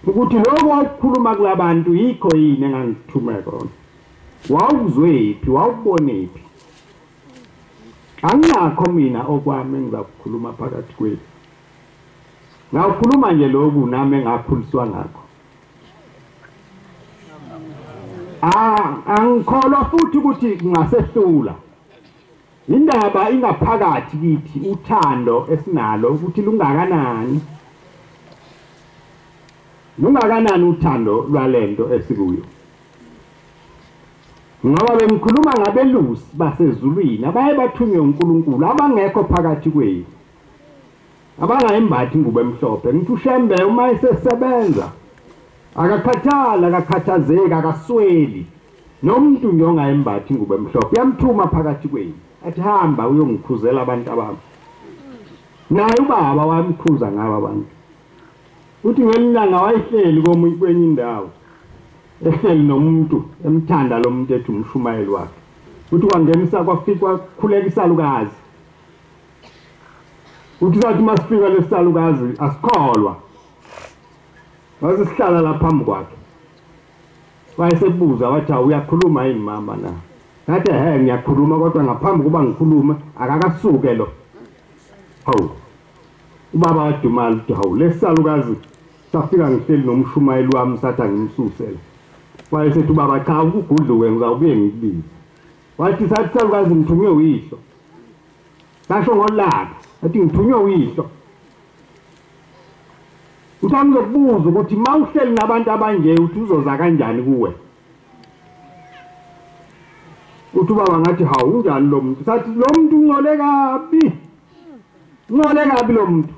ukuthi lokho wakukhuluma kulabantu yikho yini engangithume kona wawuzwephi wawubonephi angakho mina okwami engizakukhuluma phakathi kwenu ngawukhuluma nje lokhu nami engakhuliswa ngakho angikholwa futhi ukuthi kungasehlula indaba ingaphakathi kithi uthando esinalo ukuthi lungakanani uthando lwalento esikuyo ngoba bengikhuluma ngabelusi basezulwini abaye bathunywe uNkulunkulu abangekho phakathi kwethu abangayimbathi ingubo emhlophe ngithi uShembe uma esesebenza akakhathala akakhathazeka akasweli nomuntu nje ongayimbathi ingubo emhlophe uyamthuma phakathi kwethu athi hamba uyongikhuzela abantu abami naye ubaba wamkhuza ngaba abantu uthi ngelilanga wayehleli kwenye indawo ehleli nomuntu emthanda lo muntu ethi umshumayeli wakhe uthi kwangenisa kwafika khuleka isalukazi uthi sathi masifika lesalukazi asikholwa wasisihlala lapha phambi kwakhe wayesebuza wathi uyakhuluma yini mama na ngathi ngiyakhuluma kodwa ngaphambi kuba ngikhuluma akakasuke lo hawu ubaba wadumala uthi hawu lesalukazi safika ngihleli nomshumayeli wami sathi ngimsusele wayesethi ubaba cha ukugudluke ngizawubuye ngikubize wathi sathi salukazi ngithunywe uyihlo kasho ngolaka athi ngithunywe uyihlo usamzokubuza ukuthi mawuhleli nabantu abanje uthi uzoza kanjani kuwe uthi ubaba ngathi hawu unjani lo muntu sathi lo muntu ungcole kabi lo muntu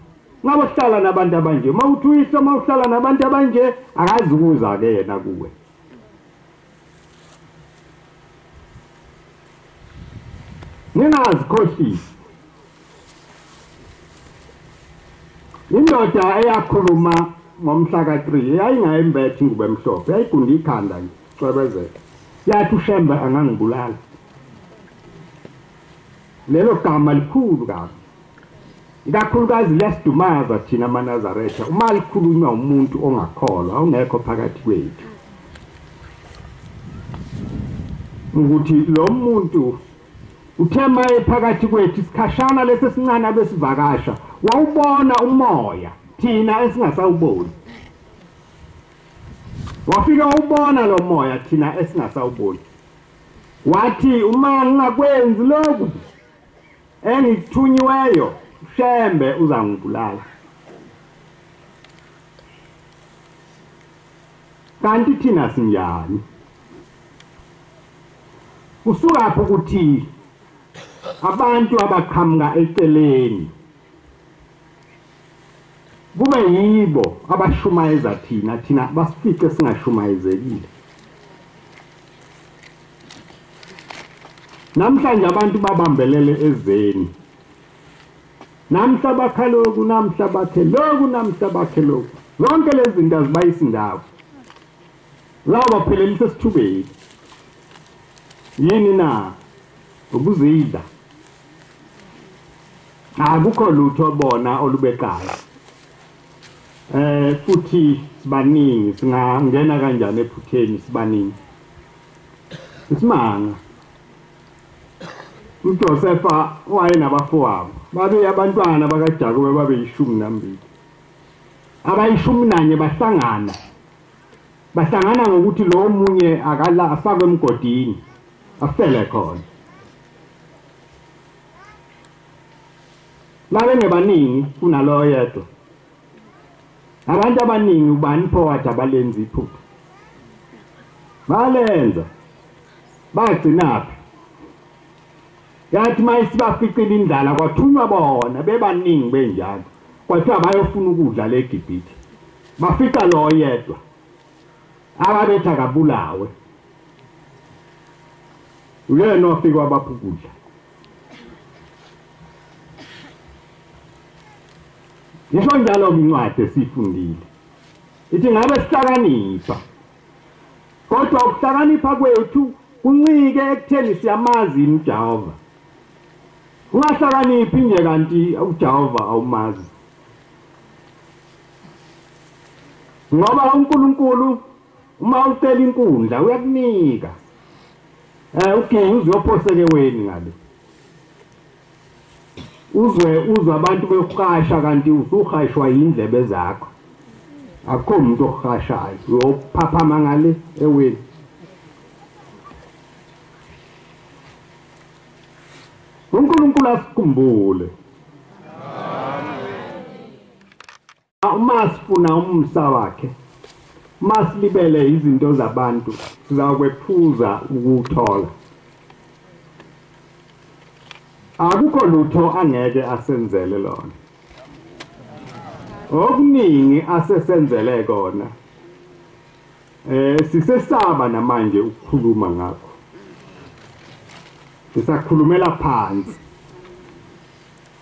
ngabe uhlala nabantu abanje mawuthi uyihlo mawuhlala nabantu abanje akazi ukuza ke yena kuwe ningazikhohlisi indoda eyakhuluma ngomhla ka3 yayingayimbethi ingubo emhlophe yayigunda ikhanda nje cwebezela yathi uShembe angangibulala lelo gama likhulu kabi ikakhulukazi lesidumaza thina amaNazaretha uma likhulunywa umuntu ongakholwa ongekho phakathi kwethu ukuthi lo muntu uthema ephakathi kwethu isikhashana lesesincane abesivakasha wawubona umoya thina esingasawuboni wafika ubona lo moya thina esingasawuboni wathi uma ngingakwenzi lokhu engithunyiweyo Shembe uzangibulala kanti thina sinjani kusuka lapho ukuthi abantu abaqhamuka eceleni kube yibo abashumayeza thina basifice singashumayezekile namhlanje abantu babambelele ezeni namhla bakhaloku namhla bakhe lokhu namhla bakhe lokhu zonke lezi zinto azibayisi ndawo lawo baphelelisa isithubeni yini na ubuzidla akukho lutho bona olubekayo futhi sibaningi singangena kanjani ephutheni sibaningi isimanga uJosefa wayenabafowabo babe abantwana bakaJakobe babe 12 abayi11 bahlangana ngokuthi lo munye akala afakwe emgodini afele khona labe ngebaningi kunalo yedwa abantu abaningi ubani phakathi abalenza iphupho balenza bagcinaphi yathi mayisibaficile indlala kwathunywa bona bebaningi benjalo kwathiwa bayofuna ukudla leGibhithe bafika lo yedwa ababetha kabulawe uyena ofika wabapha ukudla Nisho njalo incwadi esifundile ithi ngabe sihlakanipha kodwa ukuhlakanipha kwethu kuncike ekutheni siyamazi uJehova. Ungahlakaniphi nje kanti uJehova awumazi. Ngoba uNkulunkulu uma ucela inkundla uyakunika. Uginga uzophoseke weni ngale. Uzwe abantu bekhasha kanti usuhashwa indlebe zakho. Akho umuntu ohashayo uyophaphama ngale eweni. uNkulunkulu asikhumbule. Uma sifuna umsa wakhe, masilibele izinto zabantu, sizakwephuza ukuthola. Akukho lutho angeke asenzele lona. Okuningi asesenzele kona. Sisesaba namanje ukukhuluma ngakho. Sisakhulumela phansi.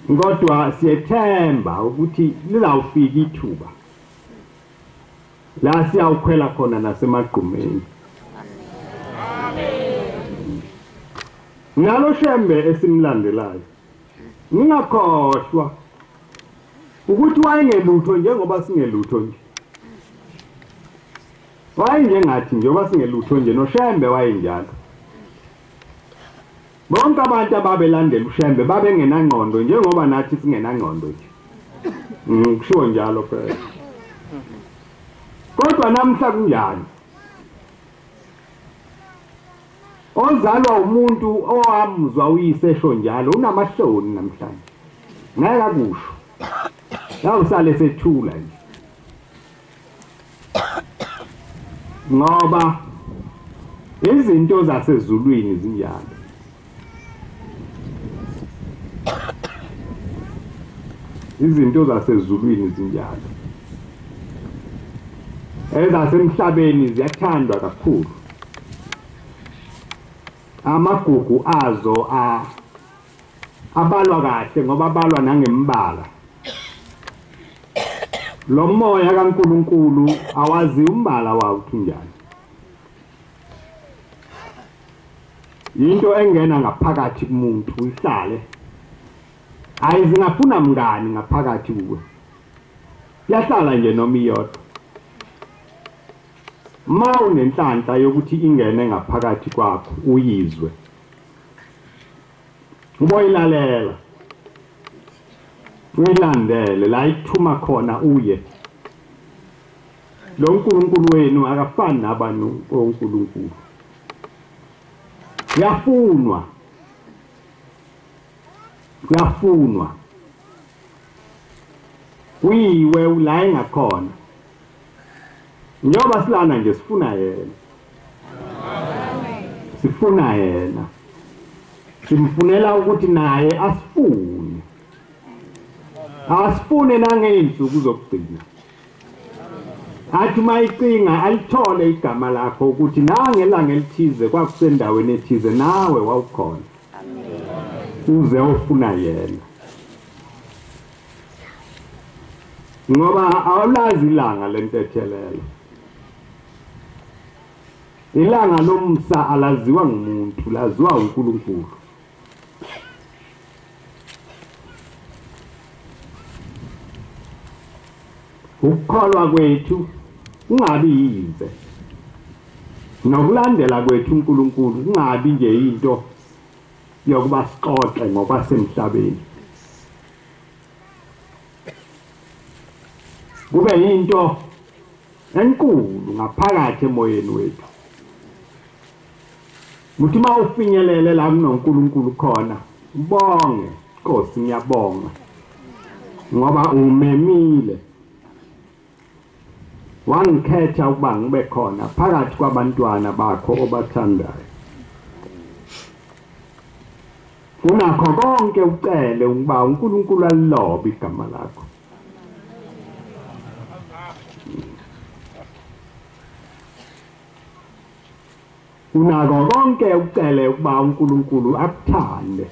Kodwa siyethemba ukuthi lizawufika ithuba la siyawukhwela khona nasemagqumeni. Nalo shembe esimlandelayo ngingakhohlwa ukuthi wayengelutho njengoba singelutho nje. Wayenjengathi njengoba singelutho nje noshembe wayenjalo. Bonke abantu ababelandela ushembe babengenangqondo njengoba nathi singenangqondo nje. Ngisho njalo phela. Kodwa namhla kunjani? Ozalwa umuntu owamuzwa uyisesho njalo unamahloni namhlanje. Ngeke akusho. Yawusale sethula nje. Ngoba izinto zasezulwini zinjalo. Izinto zasezulwini zinjalo. Ezasemhlabeni ziyathandwa kakhulu. Amagugu azo abalwa kahle ngoba abalwa nangembala. Lo moya kaNkulunkulu awazi umbala wawo njani. Into engena ngaphakathi kumuntu ihlale. Ayizingafuna mngani ngaphakathi kuwe. Yahlala nje noma iyodwa. Ma unenhlanhla yokuthi ingene ngaphakathi kwakho uyizwe. Uboyilalela. Uyilandele la ithuma khona uye. Lo uNkulunkulu wenu akafani nabantu oNkulunkulu. Yafunwa. Yafunwa. Uyiwe ula engakhona. Njoba silana nje sifuna yena. Sifuna yena. Simfunela ukuthi naye asifune. Asifune nangeinsuku zokugcina. Athi mayicinga alithole igama lakho ukuthi nangelanga elithize kwakusendaweni ethize nawe wawukhona. Uze ufuna yena. Ngoba awulazi ilanga lentethelelo. Ilanga lomsa alaziwa ngumuntu, laziwa uNkulunkulu. Ukukholwa kwethu ungabi yize. Nokulandela kwethu uNkulunkulu kungabi nje into yokuba sixoxe ngoba semhlabeni. Kube into enkulu ngaphakathi emoyeni wethu. Muthi mawufinyelele la kunoNkulunkulu khona, ubonge, Nkosi ngiyabonga. Ngoba umemile. Wangikhetha ukuba ngibe khona phakathi kwabantwana bakho obathandayo. Unakho konke ucele ukuba uNkulunkulu alilobe igama lakho. Unakho konke ucele ukuba uNkulunkulu akuthande.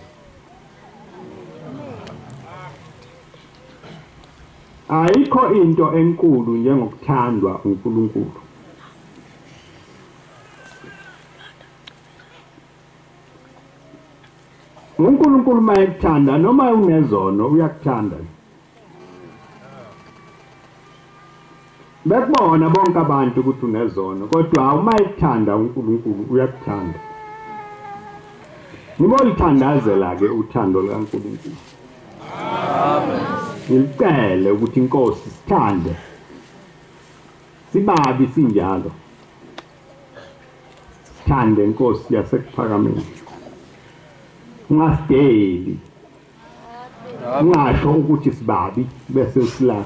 Ayikho into enkulu njengokuthandwa uNkulunkulu. uNkulunkulu mayekuthanda noma unezono uyakuthanda. Bekubona bonke abantu ukuthi unezono kodwa uma ekuthanda uNkulunkulu uyakuthanda. Nibolithandazela ke uthando likaNkulunkulu. Amen. Ngicela ukuthi inkosi sithande. Sibabi sinjalo. Sithande inkosi yasekuphakameni. Ungasideli. Ungasho ukuthi sibabi bese usilahla.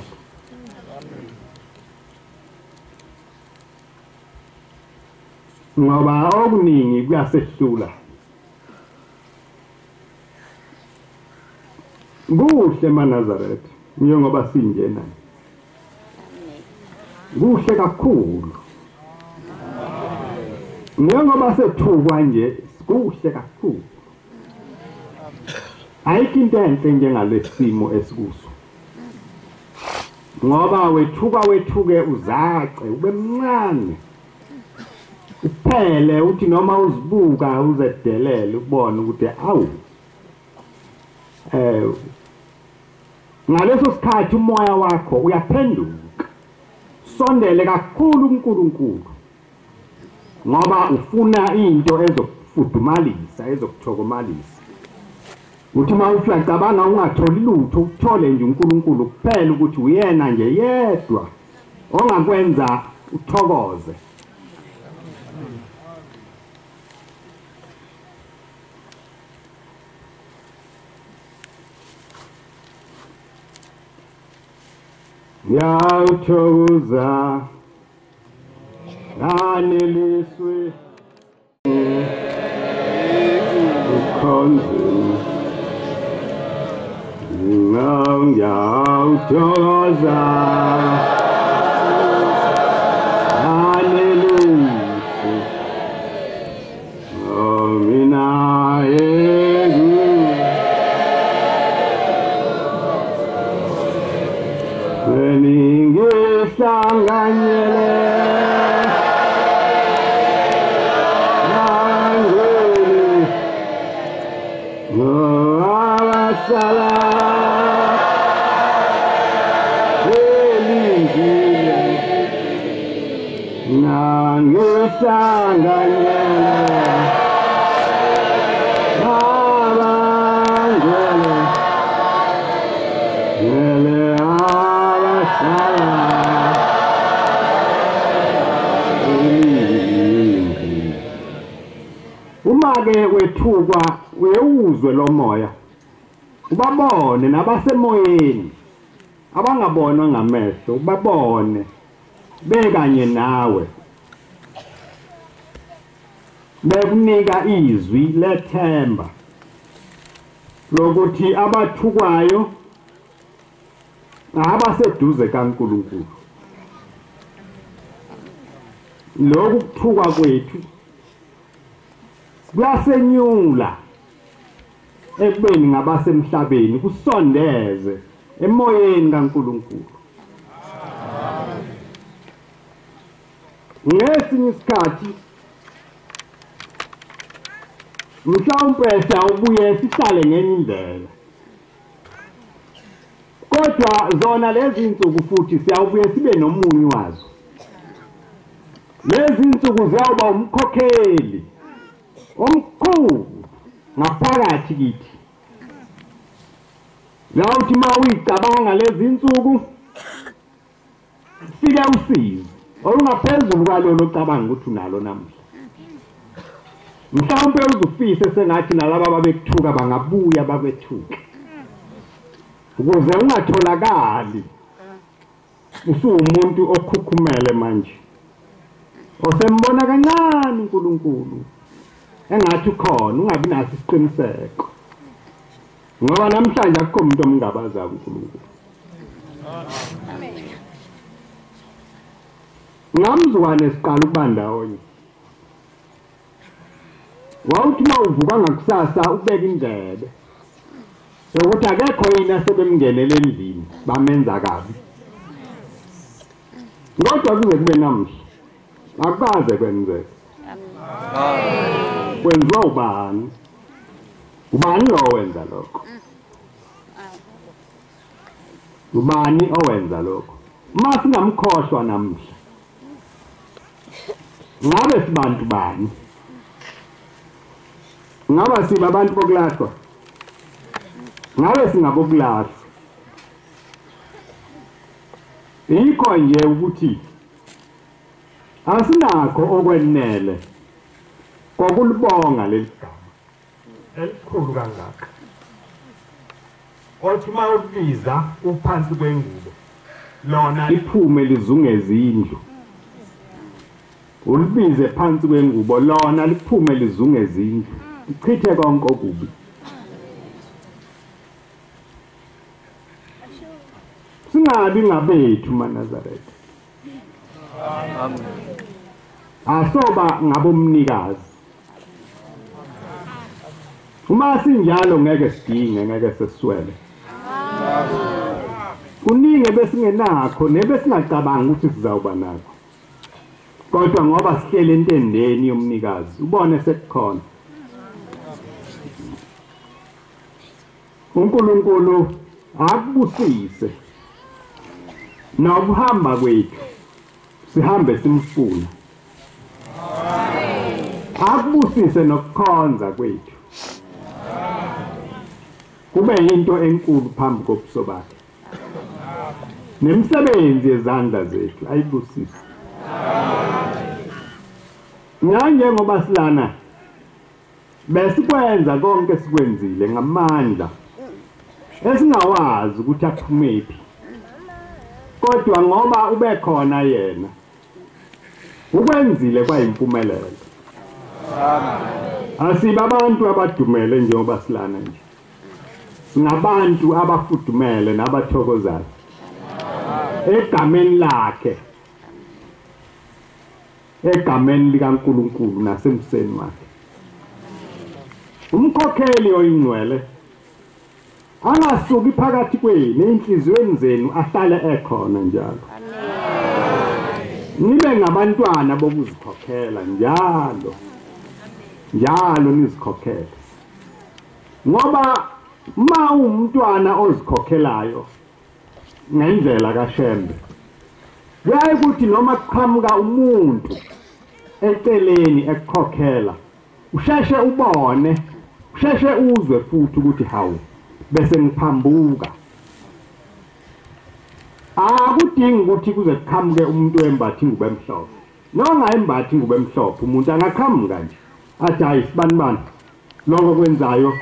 Ngoba okuningi kuyasehlula. Kuhle eNazaretha njengoba sinjena. Kuhle kakhulu. Njengoba sethukwa nje kuhle kakhulu. Ayikho into enhle njengalesimo esikuso. Ngoba wethuke uzace ube mncane. Uphele uthi noma uzibuka uzedelele ubone ukuthi awu ngaleso sikhathi umoya wakho uyaphenduka sondele kakhulu uNkulunkulu ngoba ufuna into ezokufudumalisa ezokuthokomalisa uthi mawufika cabanga ungatholi lutho uthole nje uNkulunkulu kuphela ukuthi uyena nje yedwa ongakwenza uthokoze. Yautoza aneliswe ukonzu yautoza aneliswe omina egu Sanganyele Nangeli Noavasala Elingile Nangesanganyele Navangele Nele Avasala Umake wethukwa uyewuzwe lo moya ubabone nabasemoyeni abangabonwa ngamehlo ubabone bekanye nawe bekunika izwi lethemba lokuthi abathukwayo abaseduze kaNkulunkulu lokhu kuthukwa kwethu kuyasenyula ekubeni ngabasemhlabeni kusondeze emoyeni kaNkulunkulu. Ngesinye isikhathi mhlawumbe ubuye sihlale ngenye indlela kodwa zona lezi insuku futhi siyawubuye sibe nomunyu wazo. Lezi insuku ziyawuba umkhokheli omkhulu ngaphakathi kithi. Nawuthi mawuyicabanga lezi insuku fike usizo olungaphezulu kwalolo cabanga ukuthi unalo namuhla. Mhlawumbe uzufise sengathi nalabo ababekuthuka bangabuya babethuke. Ukuze ungatholakali usuwumuntu okhukhumele manje. Osembona kancane uNkulunkulu engathi ukhona ungabi naso isiqiniseko. Ngoba namhlanje akukho umuntu omngabaza uNkulunkulu. Amen. Ngamzwane siqala ukuba ndawonye. Wawuthi mawuvuka ngakusasa ubeka indlebe. Sokuthi akekho yina sebemngenele endlini bamenza kabi. Kodwa kuze kube namuhla akukaze kwenzeke. Kwenziwa ubani? ubani owenza lokho ubani owenza lokho mase ngamkhoshwa namhla ngabe sibantu bani ngaba siba abantu bokulahlwa ngabe singabokulahlwa yikho nje ukuthi asinakho okwenele kokulibonga leli gama elikhulu kangaka othi uma ubiza uphansi kwengubo lona liphume lizungeze indlu ulibize phansi kwengubo lona liphume lizungeze indlu ichithe konke okubi singabi ngabethu maNazaretha amen asoba ngabomnikazi uma sinjalo ngeke sidinge ngeke seswele kuningi besingenakho nebesingacabanga ukuthi sizawuba nakho kodwa ngoba sihlele entendeni yomnikazi ubone sekukhona uNkulunkulu akubusise nokuhamba kwethu sihambe simfuna akubusise nokukhonza kwethu kube into enkulu phambi kobuso bakhe nemisebenzi yezandla zethu ayibusise njengoba silana besikwenza konke sikwenzile ngamandla esingawazi ukuthi aphumephi kodwa ngoba ube khona yena ukwenzile kwayimpumelelo asiba abantu abadumele njengoba silana nje singabantu abafudumele nabathokozayo egameni lakhe egameni likaNkulunkulu nasemseni wakhe umkhokheli oyingcwele angasuki phakathi kwenu enhliziyweni zenu ahlale ekhona njalo nibe ngabantwana bokuzikhokhela njalo nizikhokhele ngoba ma umntwana ozikhokhelayo ngendlela kaShembe kuyaye ukuthi noma kuqhamuka umuntu eceleni ekukhokhela usheshe ubone usheshe uzwe futhi ukuthi hawu bese ngiphambuka akudingi ukuthi kuze kuqhamuke umuntu wembathi ngube emhlophe noma embathi ngube emhlophe umuntu angaqhamuka nje athi hayi sibani lokho kwenzayo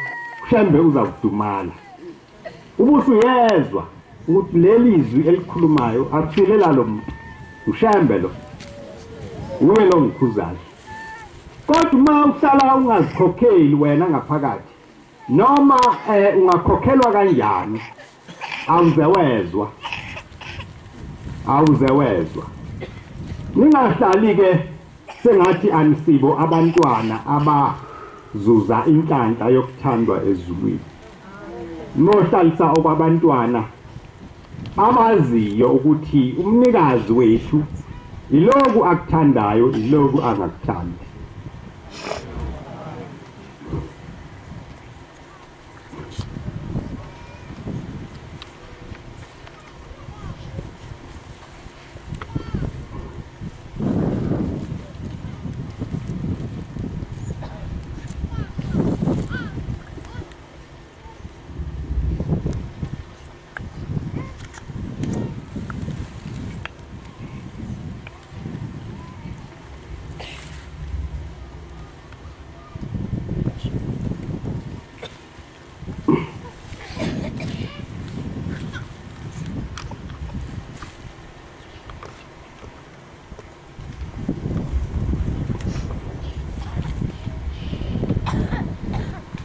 Shembe uza kudumala ubusuyezwa ukuthi lelizwi elikhulumayo akusilela lo muntu uShembe lo uwe lo ngikhuzayo kodwa uma uhlala ungazikhokheli wena ngaphakathi noma ungakhokhelwa kanjani awuzewezwa ningahlali ke sengathi anisibo abantwana abazuza inhlanhla yokuthandwa ezulwini nohlalisa okwabantwana abaziyo ukuthi umnikazi wethu iloku akuthandayo iloku angakuthandi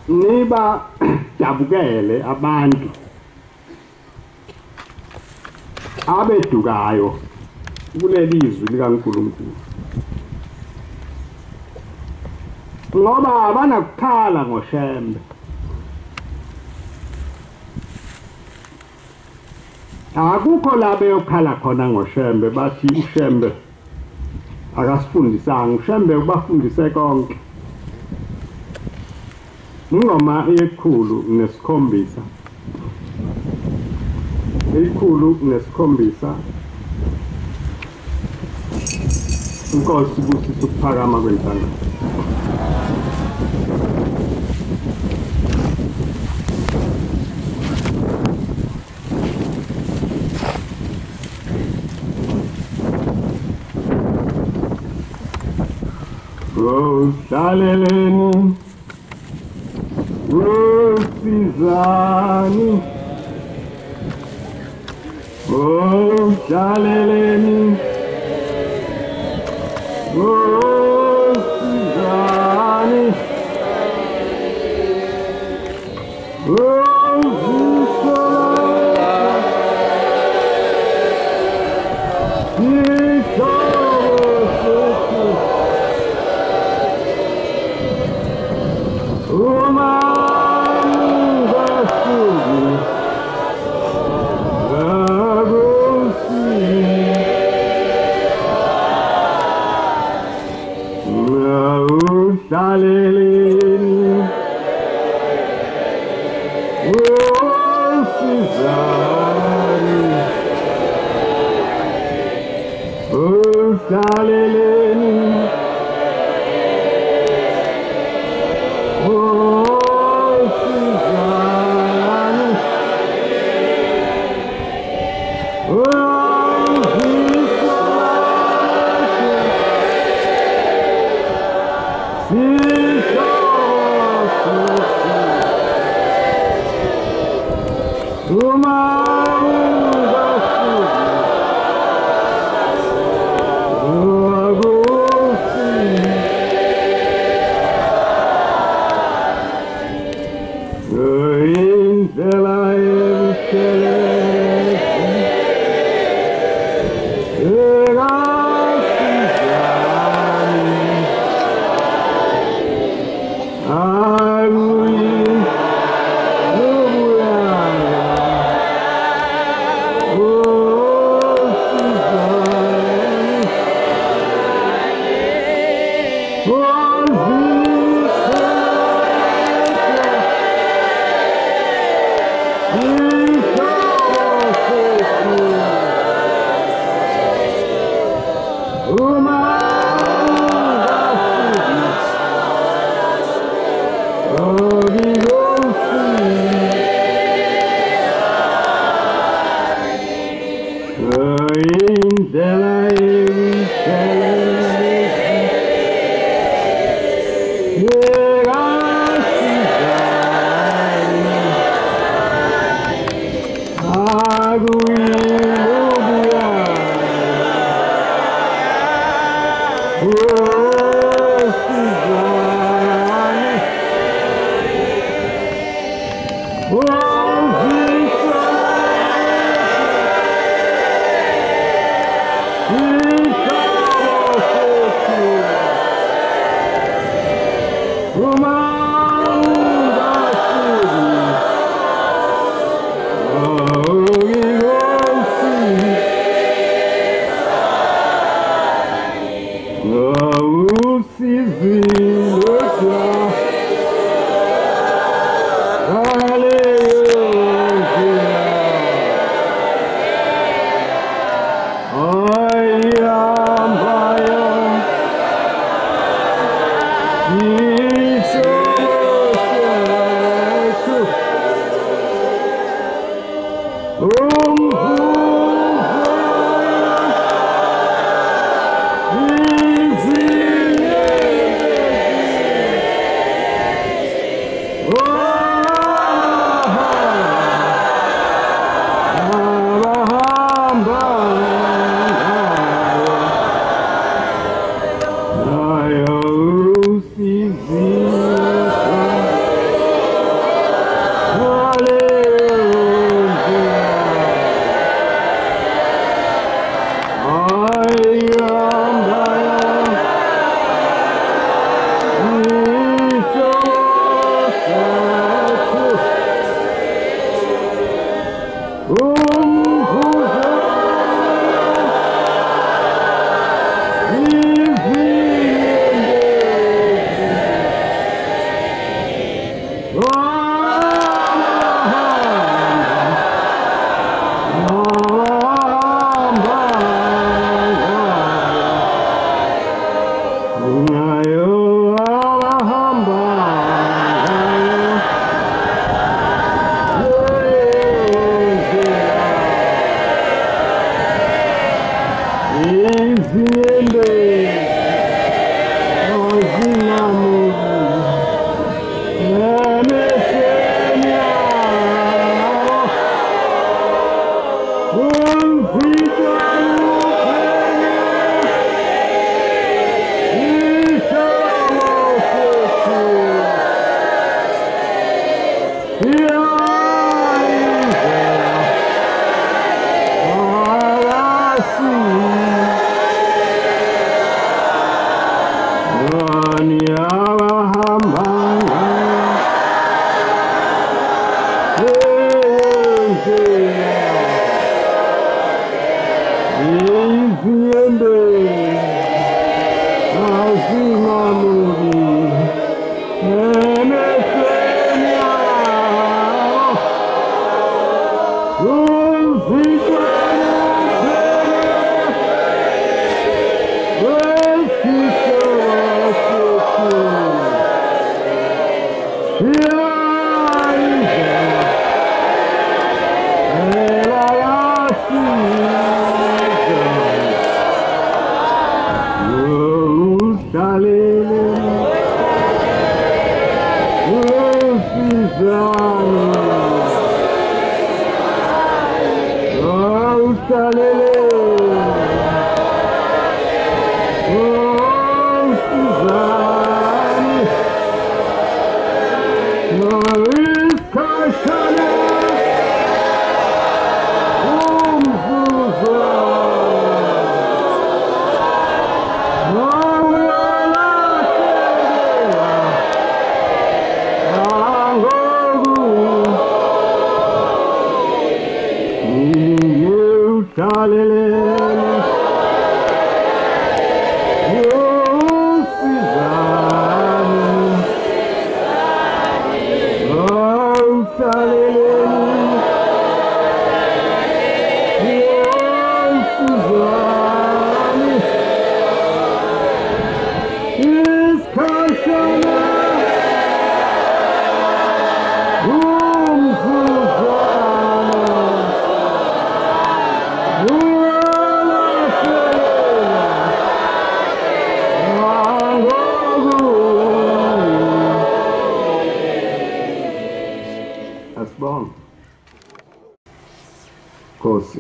niba dabukele abantu abedukayo kulelizwi likaNkulunkulu ngoba abanakukhala ngoShembe akukho la beyokhala khona ngoShembe bathi uShembe akasifundisanga uShembe ubafundise konke Ingoma yekhulu nesikhombisa. Ikhulu nesikhombisa. Inkosi Busisa ukuphakama kwentando. Hlaleleni Sizani hlaleleni Sizani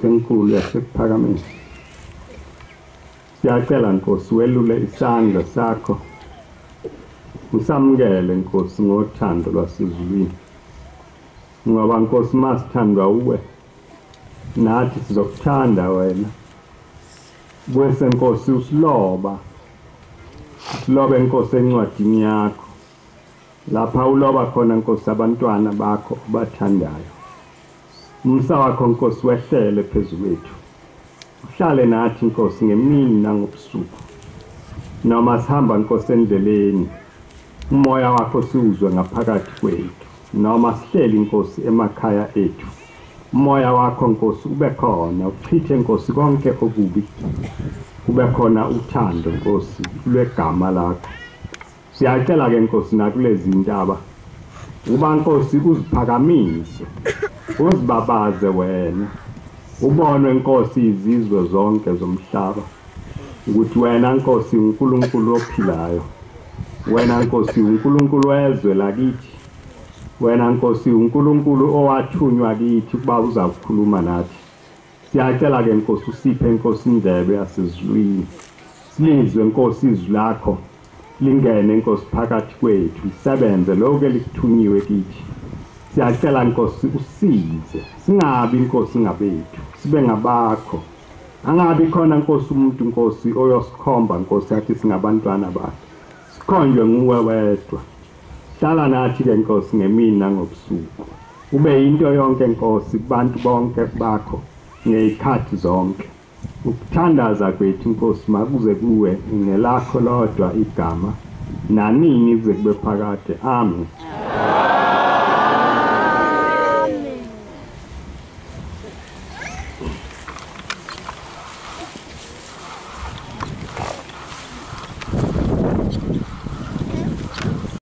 enkulu yasephakameni siyacela Nkosi welule isandla sakho usamukele Nkosi ngothando lwasezulwini ngoba Nkosi masithandwa uwe nathi sizokuthanda wena bese Nkosi usilobe Nkosi encwadini yakho lapha uloba khona Nkosi abantwana bakho obathandayo umsa wakho Nkosi wehlele phezulu kwethu uhlale nathi Nkosi ngemini nangobusuku noma sihamba Nkosi endleleni umoya wakho siuzwe ngaphakathi kwethu noma sihleli Nkosi emakhaya ethu umoya wakho Nkosi ube khona uchithe Nkosi konke okubi kube khona uthando Nkosi lwegama lakho siyacela ke Nkosi nakulezi indaba uba Nkosi uziphakamise uzibabaze wena ubonwe Nkosi izizwe zonke zomhlaba ukuthi wena Nkosi uNkulunkulu ophilayo wena Nkosi uNkulunkulu wezwe lakithi wena Nkosi uNkulunkulu owathunywa kithi kuba uzakukhuluma nathi siyacela ke Nkosi usiphe Nkosi indlebe yasezulwini silizwe Nkosi izwi lakho lingene Nkosi phakathi kwethu lisebenze lokho elikuthunyiwe kithi siyacela Nkosi usize singabi Nkosi ngabethu sibe ngabakho angabi khona Nkosi umuntu Nkosi oyosikhomba Nkosi yathi singabantwana bakhe sikhonjwe nguwe wedwa hlala nathi ke Nkosi ngemini nangobusuku ube into yonke Nkosi kubantu bonke bakho ngezikhathi zonke ukuthandaza kwethu Nkosi makuze kuwe ngelakho lodwa igama nanini kuze kube phakade amen